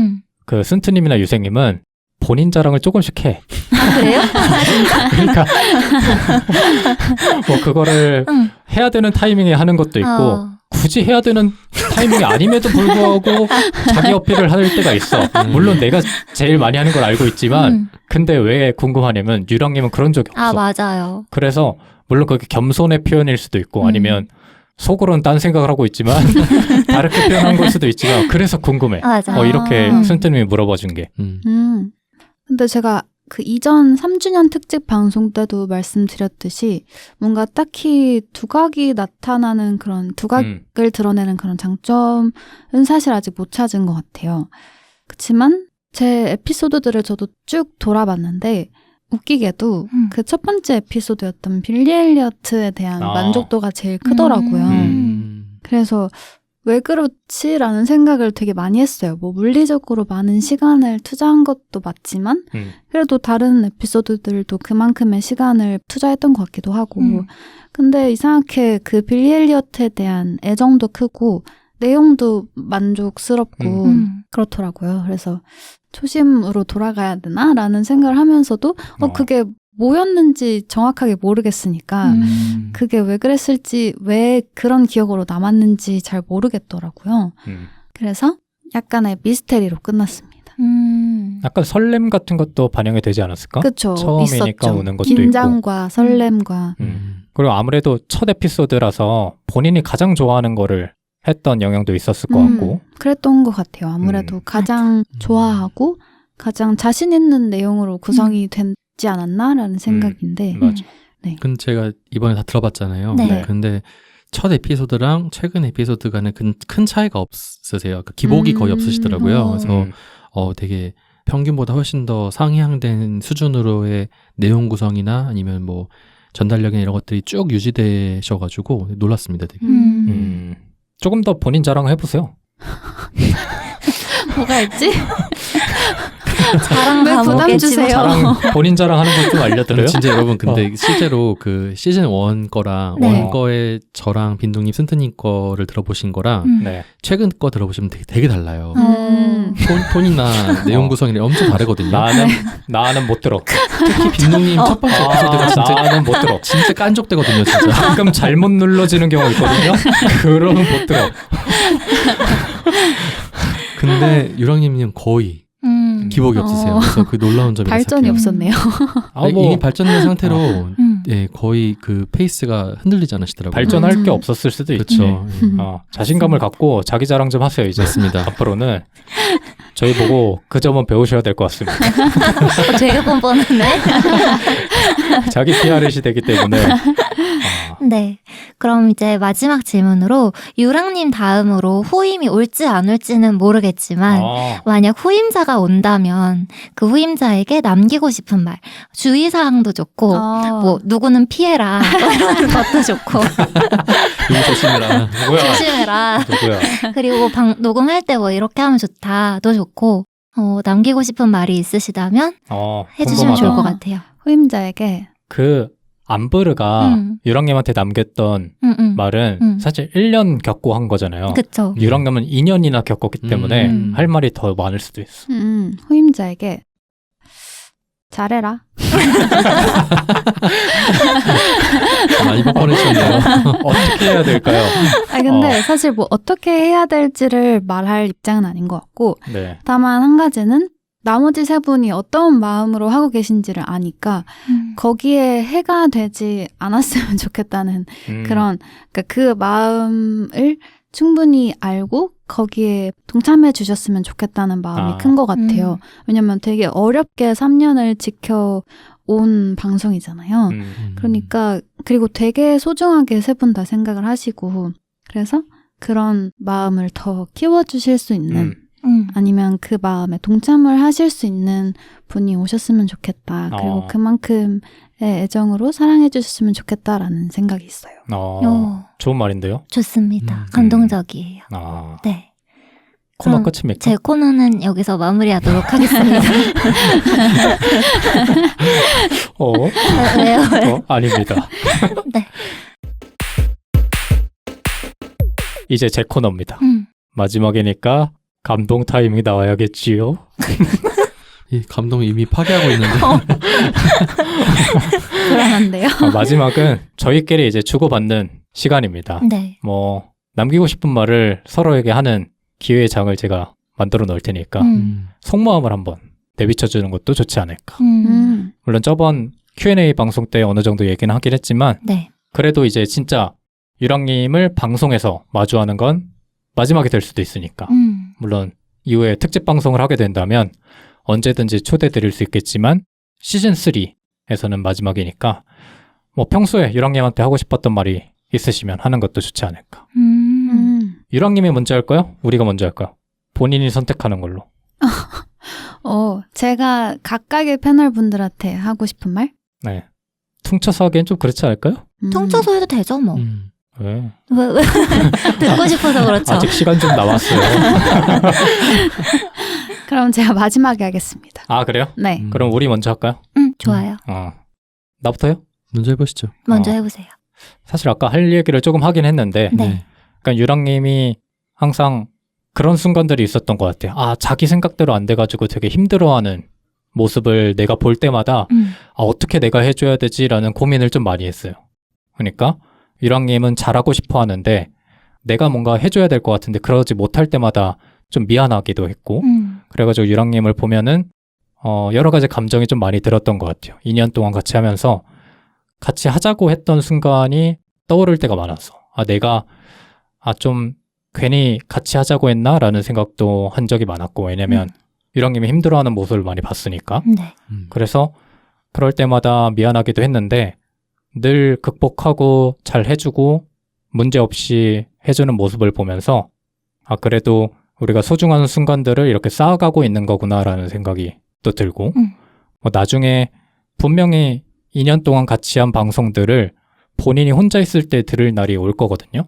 그 쓴트님이나 유생님은 본인 자랑을 조금씩 해. 아, 그래요? 그러니까 뭐 그거를 해야 되는 타이밍에 하는 것도 있고 굳이 해야 되는 타이밍이 아님에도 불구하고 자기 어필을 할 때가 있어. 물론 내가 제일 많이 하는 걸 알고 있지만 근데 왜 궁금하냐면 유랑님은 그런 적이 없어. 맞아요. 그래서 물론 그게 겸손의 표현일 수도 있고 아니면 속으로는 딴 생각을 하고 있지만 다르게 표현한 걸 수도 있지만 그래서 궁금해. 맞아요. 이렇게 순트님이 물어봐 준 게. 근데 제가 그 이전 3주년 특집 방송 때도 말씀드렸듯이 뭔가 딱히 두각이 나타나는 그런 두각을 드러내는 그런 장점은 사실 아직 못 찾은 것 같아요. 그렇지만 제 에피소드들을 저도 쭉 돌아봤는데 웃기게도 그 첫 번째 에피소드였던 빌리 엘리어트에 대한 만족도가 제일 크더라고요. 그래서 왜 그렇지라는 생각을 되게 많이 했어요. 뭐 물리적으로 많은 시간을 투자한 것도 맞지만 그래도 다른 에피소드들도 그만큼의 시간을 투자했던 것 같기도 하고 근데 이상하게 그 빌리 엘리어트에 대한 애정도 크고 내용도 만족스럽고 그렇더라고요. 그래서 초심으로 돌아가야 되나라는 생각을 하면서도 그게 뭐였는지 정확하게 모르겠으니까 그게 왜 그랬을지 왜 그런 기억으로 남았는지 잘 모르겠더라고요. 그래서 약간의 미스테리로 끝났습니다. 약간 설렘 같은 것도 반영이 되지 않았을까? 그쵸. 처음이니까 있었죠. 오는 것도 긴장과 있고. 설렘과 그리고 아무래도 첫 에피소드라서 본인이 가장 좋아하는 거를 했던 영향도 있었을 것 같고. 그랬던 것 같아요. 아무래도 가장 좋아하고 가장 자신 있는 내용으로 구성이 됐지 않았나라는 생각인데. 맞아. 네. 근데 제가 이번에 다 들어봤잖아요. 네. 근데 첫 에피소드랑 최근 에피소드 간에 큰 차이가 없으세요. 그 기복이 거의 없으시더라고요. 그래서 되게 평균보다 훨씬 더 상향된 수준으로의 내용 구성이나 아니면 뭐 전달력이나 이런 것들이 쭉 유지되셔가지고 놀랐습니다. 되게. 조금 더 본인 자랑 해보세요. 뭐가 있지? 자랑 왜 부담 주세요? 본인 자랑하는 거 좀 알려드려요? 진짜 여러분 근데 실제로 그 시즌 1 거랑 네. 1 거에 저랑 빈둥님, 순트님 거를 들어보신 거랑 네. 최근 거 들어보시면 되게 달라요. 음. 톤이나 내용 구성이 엄청 다르거든요. 나는 못 들어. 특히 빈둥님 첫 번째 에피소드가 진짜 나는 못 들어. 진짜 깐족되거든요, 진짜. 가끔 잘못 눌러지는 경우 있거든요. 그러면 못 들어. 근데 유랑님은 거의 기복이 없으세요. 그래서 그 놀라운 점이 발전이 없었네요. 이미 발전된 상태로 예, 거의 그 페이스가 흔들리지 않으시더라고요. 발전할 게 없었을 수도 있죠. 그렇죠. 자신감을 갖고 자기 자랑 좀 하세요. 이제 맞습니다. 앞으로는 저희 보고 그 점은 배우셔야 될 것 같습니다. 되게 뻔뻔하네. 자기 PR이 되기 때문에. 네. 그럼 이제 마지막 질문으로 유랑님 다음으로 후임이 올지 안 올지는 모르겠지만 만약 후임자가 온다면 그 후임자에게 남기고 싶은 말, 주의사항도 좋고 뭐 누구는 피해라 이런 것도 좋고 이거 조심해라. 누구야? 조심해라. 누구야? 그리고 녹음할 때 뭐 이렇게 하면 좋다도 좋고 남기고 싶은 말이 있으시다면 해주시면 궁금하다. 좋을 것 같아요. 후임자에게 그 암브르가 유랑님한테 남겼던 말은 사실 1년 겪고 한 거잖아요. 그쵸. 유랑님은 2년이나 겪었기 때문에 할 말이 더 많을 수도 있어. 후임자에게 잘해라. 많이 뻔뻔해지셨네요. 어떻게 해야 될까요? 근데 사실 뭐 어떻게 해야 될지를 말할 입장은 아닌 것 같고 네. 다만 한 가지는 나머지 세 분이 어떤 마음으로 하고 계신지를 아니까 거기에 해가 되지 않았으면 좋겠다는 그런 그러니까 그 마음을 충분히 알고 거기에 동참해 주셨으면 좋겠다는 마음이 큰 것 같아요. 왜냐면 되게 어렵게 3년을 지켜온 방송이잖아요. 그러니까 그리고 되게 소중하게 세 분 다 생각을 하시고 그래서 그런 마음을 더 키워주실 수 있는 아니면 그 마음에 동참을 하실 수 있는 분이 오셨으면 좋겠다. 그리고 그만큼의 애정으로 사랑해 주셨으면 좋겠다라는 생각이 있어요. 좋은 말인데요. 좋습니다. 감동적이에요. 네. 코너 끝입니까? 제 코너는 여기서 마무리하도록 하겠습니다. 왜요? 아닙니다. 네. 이제 제 코너입니다. 마지막이니까 감동 타임이 나와야겠지요. 이 감동을 이미 파괴하고 있는데. 불안한데요. 마지막은 저희끼리 이제 주고받는 시간입니다. 네. 뭐 남기고 싶은 말을 서로에게 하는 기회의 장을 제가 만들어 놓을 테니까 속마음을 한번 내비쳐주는 것도 좋지 않을까. 물론 저번 Q&A 방송 때 어느 정도 얘기는 하긴 했지만 네. 그래도 이제 진짜 유랑님을 방송에서 마주하는 건 마지막이 될 수도 있으니까 물론 이후에 특집 방송을 하게 된다면 언제든지 초대 드릴 수 있겠지만 시즌 3에서는 마지막이니까 뭐 평소에 유랑님한테 하고 싶었던 말이 있으시면 하는 것도 좋지 않을까. 유랑님이 먼저 할까요? 우리가 먼저 할까요? 본인이 선택하는 걸로. 제가 각각의 패널 분들한테 하고 싶은 말? 네. 퉁쳐서 하기엔 좀 그렇지 않을까요? 통쳐서 해도 되죠, 뭐. 왜? 왜? 듣고 싶어서 그렇죠. 아직 시간 좀 남았어요. 그럼 제가 마지막에 하겠습니다. 아, 그래요? 네. 그럼 우리 먼저 할까요? 좋아요. 나부터요? 먼저 해보시죠. 먼저 해보세요. 사실 아까 할 얘기를 조금 하긴 했는데 네. 그러니까 유랑님이 항상 그런 순간들이 있었던 것 같아요. 아, 자기 생각대로 안 돼가지고 되게 힘들어하는 모습을 내가 볼 때마다 어떻게 내가 해줘야 되지라는 고민을 좀 많이 했어요. 그러니까 유랑님은 잘하고 싶어 하는데 내가 뭔가 해줘야 될 것 같은데 그러지 못할 때마다 좀 미안하기도 했고 그래가지고 유랑님을 보면은 여러 가지 감정이 좀 많이 들었던 것 같아요. 2년 동안 같이 하면서 같이 하자고 했던 순간이 떠오를 때가 많았어. 내가 좀 괜히 같이 하자고 했나? 라는 생각도 한 적이 많았고 왜냐면 유랑님이 힘들어하는 모습을 많이 봤으니까. 네. 그래서 그럴 때마다 미안하기도 했는데 늘 극복하고 잘 해주고 문제없이 해주는 모습을 보면서 그래도 우리가 소중한 순간들을 이렇게 쌓아가고 있는 거구나라는 생각이 또 들고 나중에 분명히 2년 동안 같이 한 방송들을 본인이 혼자 있을 때 들을 날이 올 거거든요.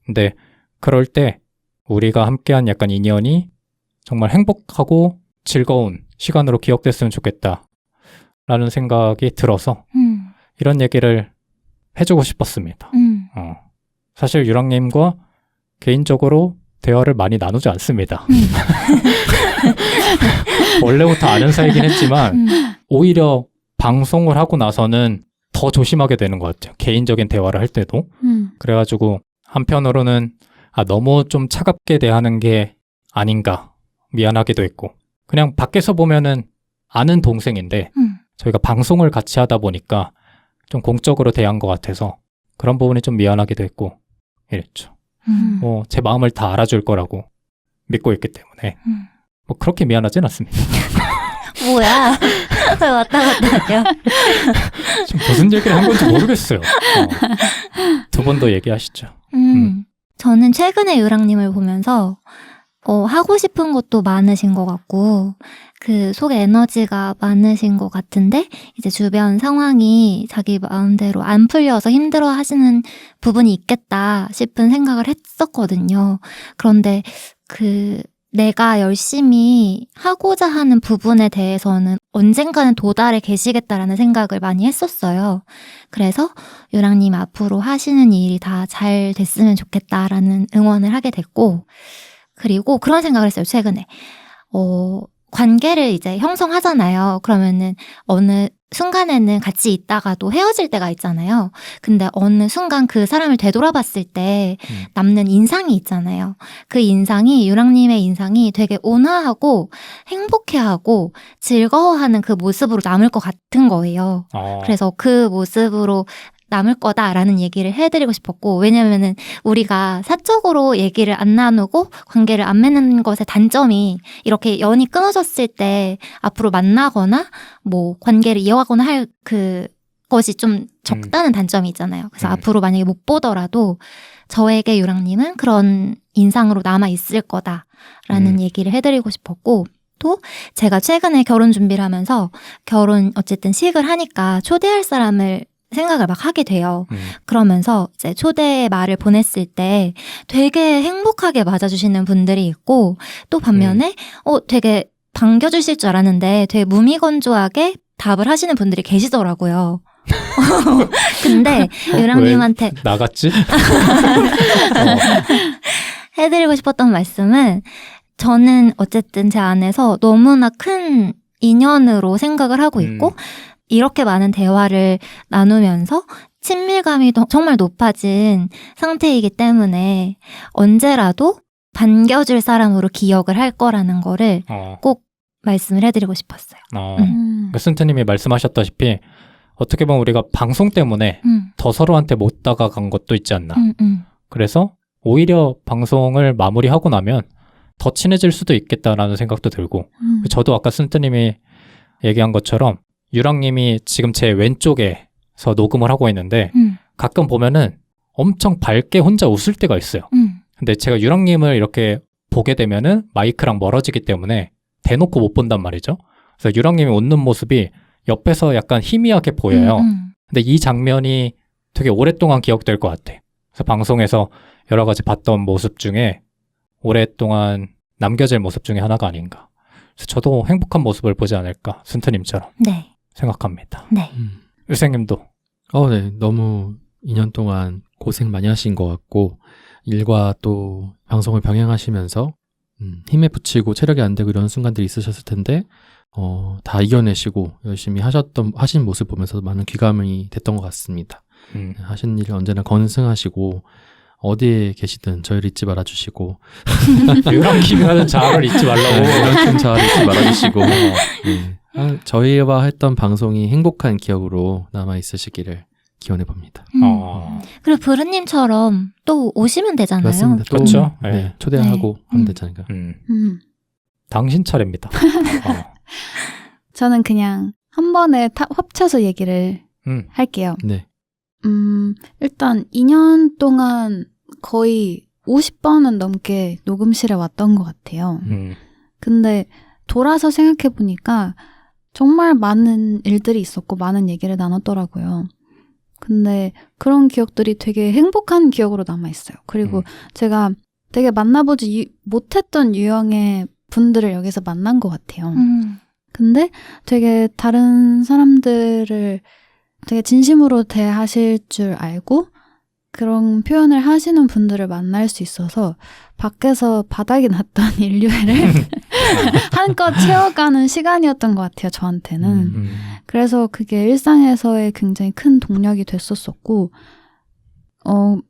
근데 그럴 때 우리가 함께한 약간 인연이 정말 행복하고 즐거운 시간으로 기억됐으면 좋겠다 라는 생각이 들어서 이런 얘기를 해주고 싶었습니다. 사실 유랑님과 개인적으로 대화를 많이 나누지 않습니다. 원래부터 아는 사이긴 했지만 오히려 방송을 하고 나서는 더 조심하게 되는 것 같아요. 개인적인 대화를 할 때도. 그래가지고 한편으로는 너무 좀 차갑게 대하는 게 아닌가 미안하기도 했고 그냥 밖에서 보면은 아는 동생인데 저희가 방송을 같이 하다 보니까 좀 공적으로 대한 것 같아서 그런 부분이 좀 미안하기도 했고 이랬죠. 제 마음을 다 알아줄 거라고 믿고 있기 때문에 그렇게 미안하진 않습니다. 뭐야? 왜 왔다 갔다 하죠? 지금 무슨 얘기를 한 건지 모르겠어요. 두 번 더 얘기하시죠. 저는 최근에 유랑님을 보면서 하고 싶은 것도 많으신 것 같고 그 속에 에너지가 많으신 것 같은데 이제 주변 상황이 자기 마음대로 안 풀려서 힘들어 하시는 부분이 있겠다 싶은 생각을 했었거든요. 그런데 내가 열심히 하고자 하는 부분에 대해서는 언젠가는 도달해 계시겠다라는 생각을 많이 했었어요. 그래서 유랑님 앞으로 하시는 일이 다 잘 됐으면 좋겠다라는 응원을 하게 됐고 그리고 그런 생각을 했어요. 최근에 관계를 이제 형성하잖아요. 그러면은 어느 순간에는 같이 있다가도 헤어질 때가 있잖아요. 근데 어느 순간 그 사람을 되돌아봤을 때 남는 인상이 있잖아요. 그 인상이 유랑님의 인상이 되게 온화하고 행복해하고 즐거워하는 그 모습으로 남을 것 같은 거예요. 그래서 그 모습으로 남을 거다라는 얘기를 해드리고 싶었고 왜냐면은 우리가 사적으로 얘기를 안 나누고 관계를 안 맺는 것의 단점이 이렇게 연이 끊어졌을 때 앞으로 만나거나 뭐 관계를 이어가거나 할 그것이 좀 적다는 단점이 있잖아요. 그래서 앞으로 만약에 못 보더라도 저에게 유랑님은 그런 인상으로 남아 있을 거다라는 얘기를 해드리고 싶었고 또 제가 최근에 결혼 준비를 하면서 결혼 어쨌든 식을 하니까 초대할 사람을 생각을 막 하게 돼요. 그러면서 이제 초대 말을 보냈을 때 되게 행복하게 맞아주시는 분들이 있고 또 반면에 되게 반겨주실 줄 알았는데 되게 무미건조하게 답을 하시는 분들이 계시더라고요. 근데 유랑님한테 나갔지? 해드리고 싶었던 말씀은 저는 어쨌든 제 안에서 너무나 큰 인연으로 생각을 하고 있고 이렇게 많은 대화를 나누면서 친밀감이 정말 높아진 상태이기 때문에 언제라도 반겨줄 사람으로 기억을 할 거라는 거를 꼭 말씀을 해드리고 싶었어요. 승트님이 말씀하셨다시피 어떻게 보면 우리가 방송 때문에 더 서로한테 못 다가간 것도 있지 않나. 그래서 오히려 방송을 마무리하고 나면 더 친해질 수도 있겠다라는 생각도 들고 저도 아까 승트님이 얘기한 것처럼 유랑님이 지금 제 왼쪽에서 녹음을 하고 있는데 가끔 보면은 엄청 밝게 혼자 웃을 때가 있어요. 근데 제가 유랑님을 이렇게 보게 되면은 마이크랑 멀어지기 때문에 대놓고 못 본단 말이죠. 그래서 유랑님이 웃는 모습이 옆에서 약간 희미하게 보여요. 근데 이 장면이 되게 오랫동안 기억될 것 같아. 그래서 방송에서 여러 가지 봤던 모습 중에 오랫동안 남겨질 모습 중에 하나가 아닌가. 그래서 저도 행복한 모습을 보지 않을까, 순트님처럼 네. 생각합니다. 네. 유생님도. 네. 너무 2년 동안 고생 많이 하신 것 같고, 일과 또 방송을 병행하시면서 힘에 부치고 체력이 안 되고 이런 순간들이 있으셨을 텐데, 다 이겨내시고 열심히 하신 모습 보면서 많은 귀감이 됐던 것 같습니다. 하신 일 언제나 건승하시고, 어디에 계시든 저희를 잊지 말아주시고 유랑킴이라는 자아를 잊지 말라고. 유랑킴 자아를 잊지 말아주시고 네. 저희와 했던 방송이 행복한 기억으로 남아있으시기를 기원해봅니다. 그리고 부르님처럼 또 오시면 되잖아요. 맞습니다. 또, 그렇죠. 네. 초대하고 하면 되잖아요. 당신 차례입니다. 저는 그냥 한 번에 합쳐서 얘기를 할게요. 네. 일단 2년 동안 거의 50번은 넘게 녹음실에 왔던 것 같아요. 근데 돌아서 생각해보니까 정말 많은 일들이 있었고 많은 얘기를 나눴더라고요. 근데 그런 기억들이 되게 행복한 기억으로 남아있어요. 그리고 제가 되게 만나보지 못했던 유형의 분들을 여기서 만난 것 같아요. 근데 되게 다른 사람들을 되게 진심으로 대하실 줄 알고 그런 표현을 하시는 분들을 만날 수 있어서 밖에서 바닥이 났던 인류애를 한껏 채워가는 시간이었던 것 같아요, 저한테는. 그래서 그게 일상에서의 굉장히 큰 동력이 됐었었고,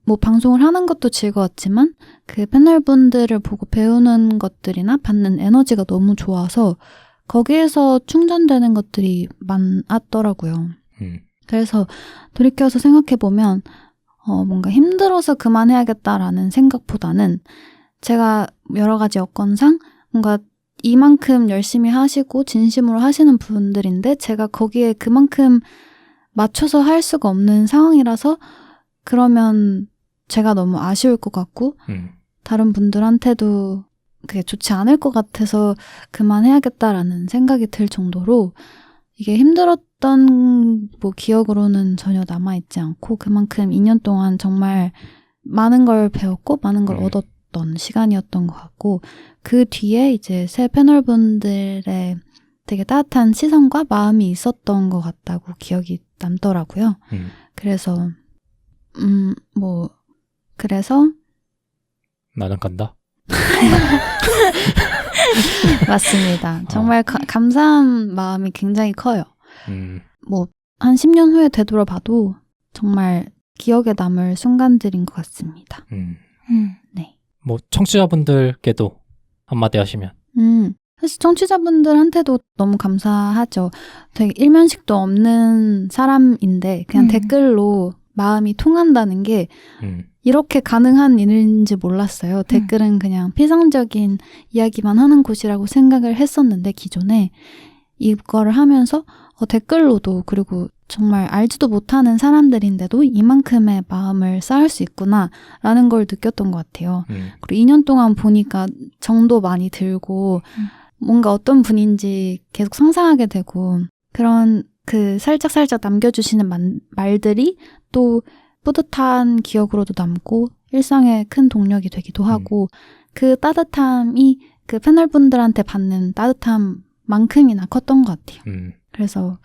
뭐 방송을 하는 것도 즐거웠지만 그 패널분들을 보고 배우는 것들이나 받는 에너지가 너무 좋아서 거기에서 충전되는 것들이 많았더라고요. 그래서 돌이켜서 생각해보면 뭔가 힘들어서 그만해야겠다라는 생각보다는 제가 여러 가지 여건상 뭔가 이만큼 열심히 하시고 진심으로 하시는 분들인데 제가 거기에 그만큼 맞춰서 할 수가 없는 상황이라서 그러면 제가 너무 아쉬울 것 같고 다른 분들한테도 그게 좋지 않을 것 같아서 그만해야겠다라는 생각이 들 정도로 이게 힘들었던 뭐 기억으로는 전혀 남아있지 않고 그만큼 2년 동안 정말 많은 걸 배웠고 많은 걸 얻었던 시간이었던 것 같고 그 뒤에 이제 새 패널분들의 되게 따뜻한 시선과 마음이 있었던 것 같다고 기억이 남더라고요. 그래서 그래서 나는 간다. 맞습니다. 정말 감사한 마음이 굉장히 커요. 뭐 한 10년 후에 되돌아봐도 정말 기억에 남을 순간들인 것 같습니다. 네. 뭐 청취자분들께도 한마디 하시면. 사실 청취자분들한테도 너무 감사하죠. 되게 일면식도 없는 사람인데 그냥 댓글로 마음이 통한다는 게 이렇게 가능한 일인지 몰랐어요. 댓글은 그냥 피상적인 이야기만 하는 곳이라고 생각을 했었는데 기존에 이거를 하면서 댓글로도 그리고 정말 알지도 못하는 사람들인데도 이만큼의 마음을 쌓을 수 있구나라는 걸 느꼈던 것 같아요. 그리고 2년 동안 보니까 정도 많이 들고 뭔가 어떤 분인지 계속 상상하게 되고 그런 그 살짝살짝 남겨주시는 말들이 또 뿌듯한 기억으로도 남고 일상의 큰 동력이 되기도 하고 그 따뜻함이 그 패널분들한테 받는 따뜻함만큼이나 컸던 것 같아요. 그래서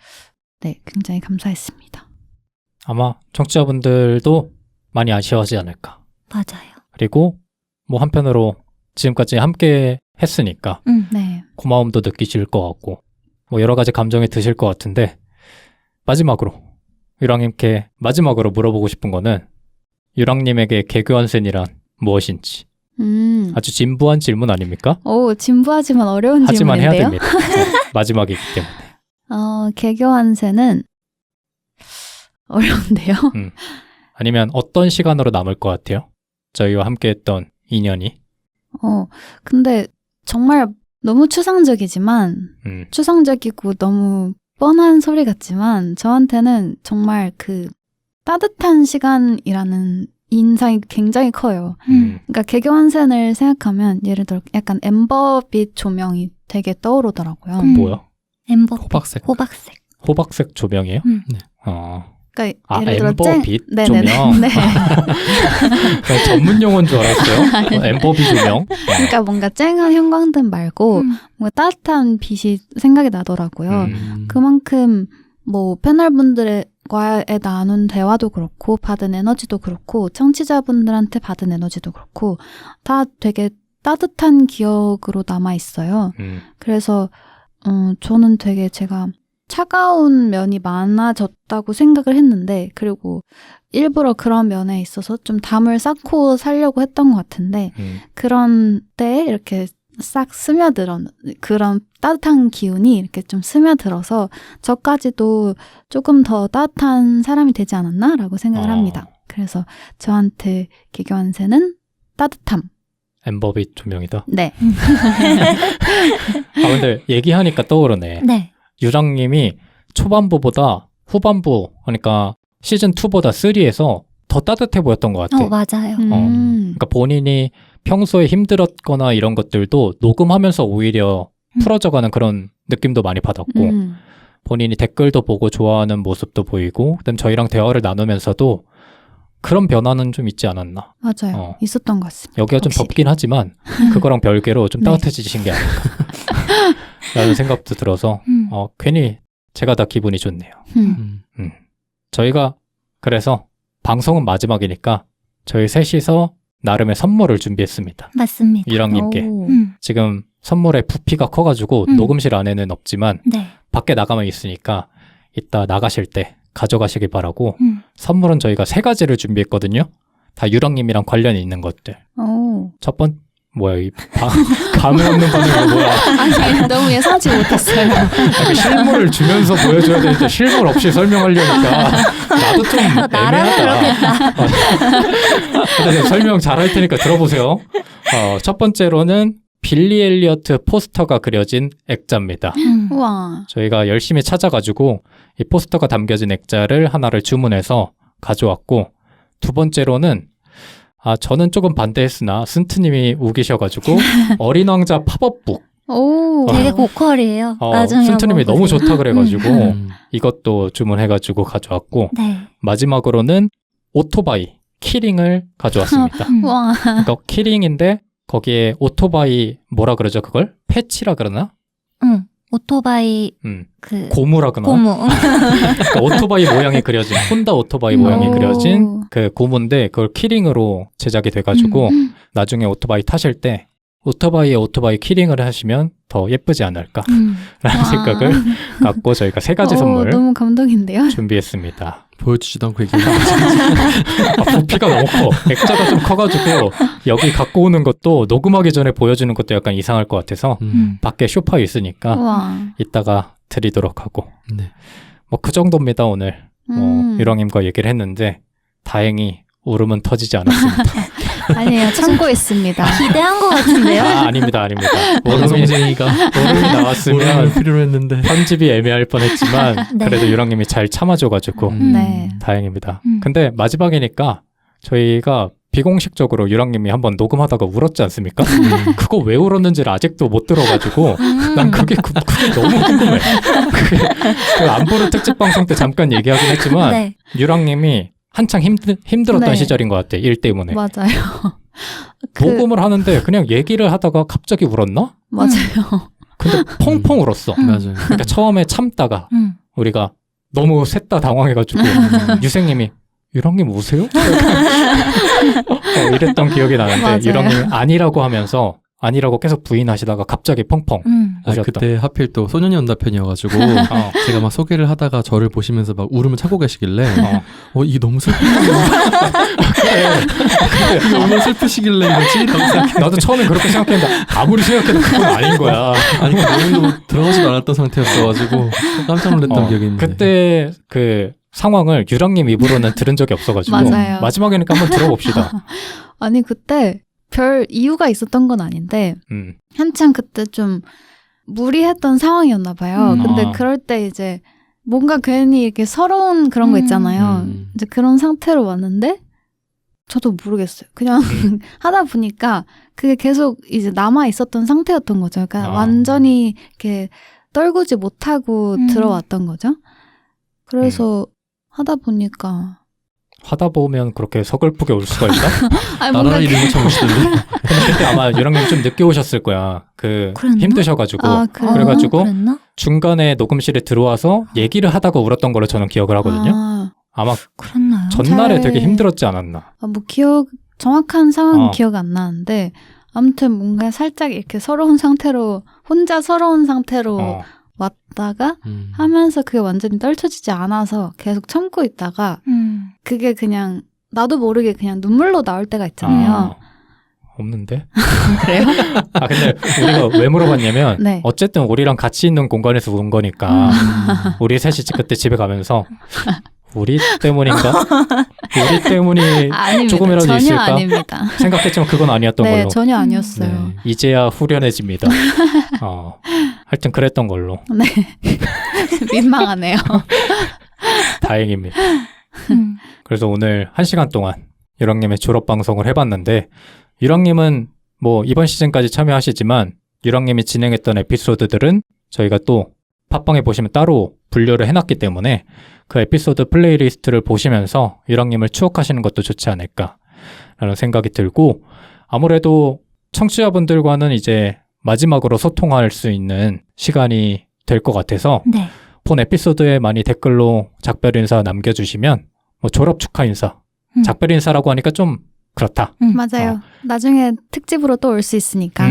네, 굉장히 감사했습니다. 아마 청취자분들도 많이 아쉬워하지 않을까. 맞아요. 그리고 뭐 한편으로 지금까지 함께 했으니까 네. 고마움도 느끼실 것 같고 뭐 여러 가지 감정이 드실 것 같은데 마지막으로 유랑님께 마지막으로 물어보고 싶은 거는 유랑님에게 개그완센이란 무엇인지. 아주 진부한 질문 아닙니까? 오, 진부하지만 어려운 하지만 질문인데요. 해야 됩니다. 마지막이기 때문에. 개교환세는 어려운데요. 아니면 어떤 시간으로 남을 것 같아요? 저희와 함께했던 인연이. 근데 정말 너무 추상적이지만 추상적이고 너무 뻔한 소리 같지만 저한테는 정말 그 따뜻한 시간이라는 인상이 굉장히 커요. 그러니까 개교환센을 생각하면 예를 들어 약간 엠버빛 조명이 되게 떠오르더라고요. 뭐야? 엠버빛. 호박색. 호박색. 호박색 조명이에요? 네. 그러니까 예를 들어 엠버빛 네네네. 조명? 네. 전문 용어인 줄 알았어요. 엠버빛 조명? 그러니까 뭔가 쨍한 형광등 말고 뭔가 따뜻한 빛이 생각이 나더라고요. 그만큼 뭐 패널분들과의 나눈 대화도 그렇고 받은 에너지도 그렇고 청취자분들한테 받은 에너지도 그렇고 다 되게 따뜻한 기억으로 남아있어요. 그래서 저는 되게 제가 차가운 면이 많아졌다고 생각을 했는데 그리고 일부러 그런 면에 있어서 좀 담을 쌓고 살려고 했던 것 같은데 그런 때에 이렇게 싹 스며들어 그런 따뜻한 기운이 이렇게 좀 스며들어서 저까지도 조금 더 따뜻한 사람이 되지 않았나라고 생각을 합니다. 그래서 저한테 개교환센은 따뜻함. 엠버빛 조명이다. 네. 근데 얘기하니까 떠오르네. 네. 유랑님이 초반부보다 후반부, 그러니까 시즌2보다 3에서 더 따뜻해 보였던 것 같아. 맞아요. 그러니까 본인이 평소에 힘들었거나 이런 것들도 녹음하면서 오히려 풀어져가는 그런 느낌도 많이 받았고 본인이 댓글도 보고 좋아하는 모습도 보이고 그다음 저희랑 대화를 나누면서도 그런 변화는 좀 있지 않았나. 맞아요. 있었던 것 같습니다. 여기가 좀 확실히. 덥긴 하지만 그거랑 별개로 좀 네. 따뜻해지신 게 아닐까 라는 생각도 들어서 괜히 제가 다 기분이 좋네요. 저희가 그래서 방송은 마지막이니까 저희 셋이서 나름의 선물을 준비했습니다. 맞습니다. 유랑님께. 오. 지금 선물의 부피가 커가지고 녹음실 안에는 없지만 네. 밖에 나가면 있으니까 이따 나가실 때 가져가시기 바라고 선물은 저희가 3가지를 준비했거든요. 다 유랑님이랑 관련이 있는 것들. 오. 첫 번, 뭐야, 감흥 없는 반응이 뭐야. 아니, 너무 예상치 못했어요. 이렇게 실물을 주면서 보여줘야 되는데 실물 없이 설명하려니까 나도 좀 애매하다. 근데 설명 잘할 테니까 들어보세요. 첫 번째로는 빌리 엘리어트 포스터가 그려진 액자입니다. 우와. 저희가 열심히 찾아가지고 이 포스터가 담겨진 액자를 하나를 주문해서 가져왔고, 두 번째로는 저는 조금 반대했으나 스ን트님이 우기셔가지고 어린 왕자 팝업북. 오. 되게 고퀄이에요. 나중에 스ን트님이 한번 너무 보세요. 좋다 그래가지고 이것도 주문해가지고 가져왔고, 네. 마지막으로는 오토바이 키링을 가져왔습니다. 우와. 그러니까 키링인데 거기에 오토바이 뭐라 그러죠 그걸? 패치라 그러나? 응. 오토바이 고무라 그러나? 고무. 그러니까 오토바이 모양이 그려진 혼다 오토바이 모양이 오. 그려진 그 고무인데 그걸 키링으로 제작이 돼가지고 나중에 오토바이 타실 때 오토바이 키링을 하시면 더 예쁘지 않을까 라는 생각을 갖고 저희가 3가지 선물 너무 감동인데요? 준비했습니다. 보여주지도 않고 얘기하는 부피가 너무 커. 액자가 좀 커가지고 여기 갖고 오는 것도 녹음하기 전에 보여주는 것도 약간 이상할 것 같아서 밖에 쇼파에 있으니까 우와. 이따가 드리도록 하고 네. 뭐 그 정도입니다. 오늘 유랑님과 얘기를 했는데 다행히 울음은 터지지 않았습니다. 아니에요. 참고했습니다. 기대한 것 같은데요? 아닙니다. 방송쟁이가 울음이 나왔으면 필요로 했는데 편집이 애매할 뻔했지만 네. 그래도 유랑님이 잘 참아줘가지고 네. 다행입니다. 근데 마지막이니까 저희가 비공식적으로 유랑님이 한번 녹음하다가 울었지 않습니까? 그거 왜 울었는지를 아직도 못 들어가지고 난 그게 너무 궁금해. 그 안보르 특집 방송 때 잠깐 얘기하긴 했지만 네. 유랑님이 한창 힘들었던 네. 시절인 것 같아. 일 때문에. 맞아요. 녹음을 하는데 그냥 얘기를 하다가 갑자기 울었나? 맞아요. 근데 펑펑 울었어. 맞아요. 그러니까 처음에 참다가 우리가 너무 셋 다 당황해가지고 유생님이 유랑님 우세요? 이랬던 기억이 나는데 맞아요. 유랑님이 아니라고 하면서 아니라고 계속 부인하시다가 갑자기 펑펑 우셨다. 그때 하필 또 소년이 온다 편이어가지고 제가 막 소개를 하다가 저를 보시면서 막 울음을 참고 계시길래 이게 너무 슬프시길래 이게 얼마나 슬프시길래 이러지? 나도 처음에 그렇게 생각했는데 아무리 생각해도 그건 아닌 거야. 아니 내용도 들어가지도 않았던 상태였어가지고 깜짝 놀랐던 기억이 있는데 그때 그 상황을 유랑님 입으로는 들은 적이 없어가지고 맞아요. 마지막이니까 한번 들어봅시다. 아니 그때 별 이유가 있었던 건 아닌데 한참 그때 좀 무리했던 상황이었나 봐요. 근데 그럴 때 이제 뭔가 괜히 이렇게 서러운 그런 거 있잖아요. 이제 그런 상태로 왔는데 저도 모르겠어요. 그냥 하다 보니까 그게 계속 이제 남아 있었던 상태였던 거죠. 그러니까 완전히 이렇게 떨구지 못하고 들어왔던 거죠. 그래서 하다 보니까 하다 보면 그렇게 서글프게 올 수가 있다? 아니, 뭔가 나라를 잃은 것처럼 오시던데. 근데 그때 아마 유랑님 좀 늦게 오셨을 거야. 그랬나? 힘드셔가지고. 그래요? 그래가지고 그랬나? 중간에 녹음실에 들어와서 얘기를 하다가 울었던 걸로 저는 기억을 하거든요. 아마 그랬나요? 전날에 잘- 되게 힘들었지 않았나. 뭐 정확한 상황은 기억 안 나는데 아무튼 뭔가 살짝 이렇게 서러운 상태로 혼자 서러운 상태로 왔다가 하면서 그게 완전히 떨쳐지지 않아서 계속 참고 있다가 그게 그냥 나도 모르게 그냥 눈물로 나올 때가 있잖아요. 없는데? 그래요? 근데 우리가 왜 물어봤냐면 네. 어쨌든 우리랑 같이 있는 공간에서 운 거니까 우리 셋이 그때 집에 가면서 우리 때문인가? 우리 때문이 아닙니다. 조금이라도 전혀 있을까? 아닙니다. 생각했지만 그건 아니었던 네, 걸로. 전혀 아니었어요. 네. 이제야 후련해집니다. 하여튼 그랬던 걸로. 네. 민망하네요. 다행입니다. 그래서 오늘 1시간 동안 유랑님의 졸업 방송을 해봤는데 유랑님은 뭐 이번 시즌까지 참여하시지만 유랑님이 진행했던 에피소드들은 저희가 또 팟빵에 보시면 따로 분류를 해놨기 때문에 그 에피소드 플레이리스트를 보시면서 유랑님을 추억하시는 것도 좋지 않을까라는 생각이 들고 아무래도 청취자분들과는 이제 마지막으로 소통할 수 있는 시간이 될 것 같아서 네. 본 에피소드에 많이 댓글로 작별 인사 남겨주시면 뭐 졸업 축하 인사, 작별 인사라고 하니까 좀 그렇다. 맞아요. 나중에 특집으로 또 올 수 있으니까.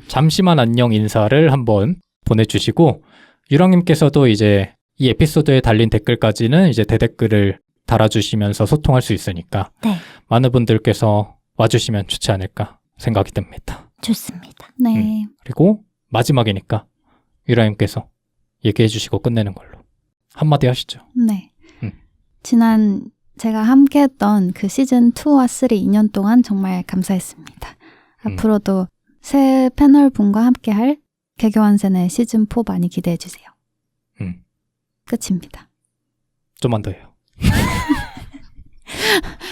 잠시만 안녕 인사를 한번 보내주시고 유랑님께서도 이제 이 에피소드에 달린 댓글까지는 이제 대댓글을 달아주시면서 소통할 수 있으니까 네. 많은 분들께서 와주시면 좋지 않을까 생각이 듭니다. 좋습니다. 네. 그리고 마지막이니까 유랑님께서 얘기해 주시고 끝내는 걸로 한마디 하시죠. 네. 지난 제가 함께했던 그 시즌 2와 3 2년 동안 정말 감사했습니다. 앞으로도 새 패널 분과 함께할 개교환센의 시즌 4 많이 기대해 주세요. 끝입니다. 좀만 더 해요.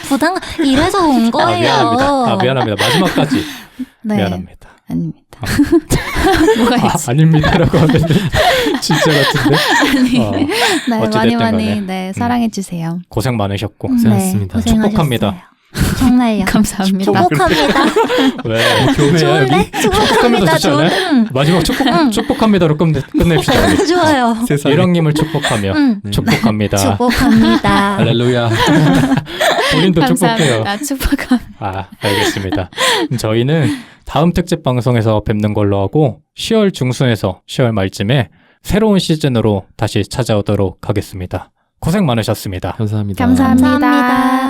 부담 이래서 온 거예요. 미안합니다. 마지막까지 네. 미안합니다. 아닙니다. 뭐가 있지? 아닙니다라고 하면 진짜 같은데. 네, 많이 어찌됐든 간에. 많이 네, 사랑해 주세요. 고생 많으셨고 고생하셨습니다. 네, 고생하셨어요. 축복합니다. 정말요. 감사합니다. 축복합니다. 왜? 교회야 여기? 축복합니다. 좋지 않아요? 마지막 축복합니다로 끝냅시다. 좋아요. 세상에. 유랑님을 축복하며 응. 축복합니다. 축복합니다. 할렐루야. 본인도 축복해요. 감사합니다. 축복합니다. 알겠습니다. 저희는 다음 특집 방송에서 뵙는 걸로 하고 10월 중순에서 10월 말쯤에 새로운 시즌으로 다시 찾아오도록 하겠습니다. 고생 많으셨습니다. 감사합니다. 감사합니다. 감사합니다.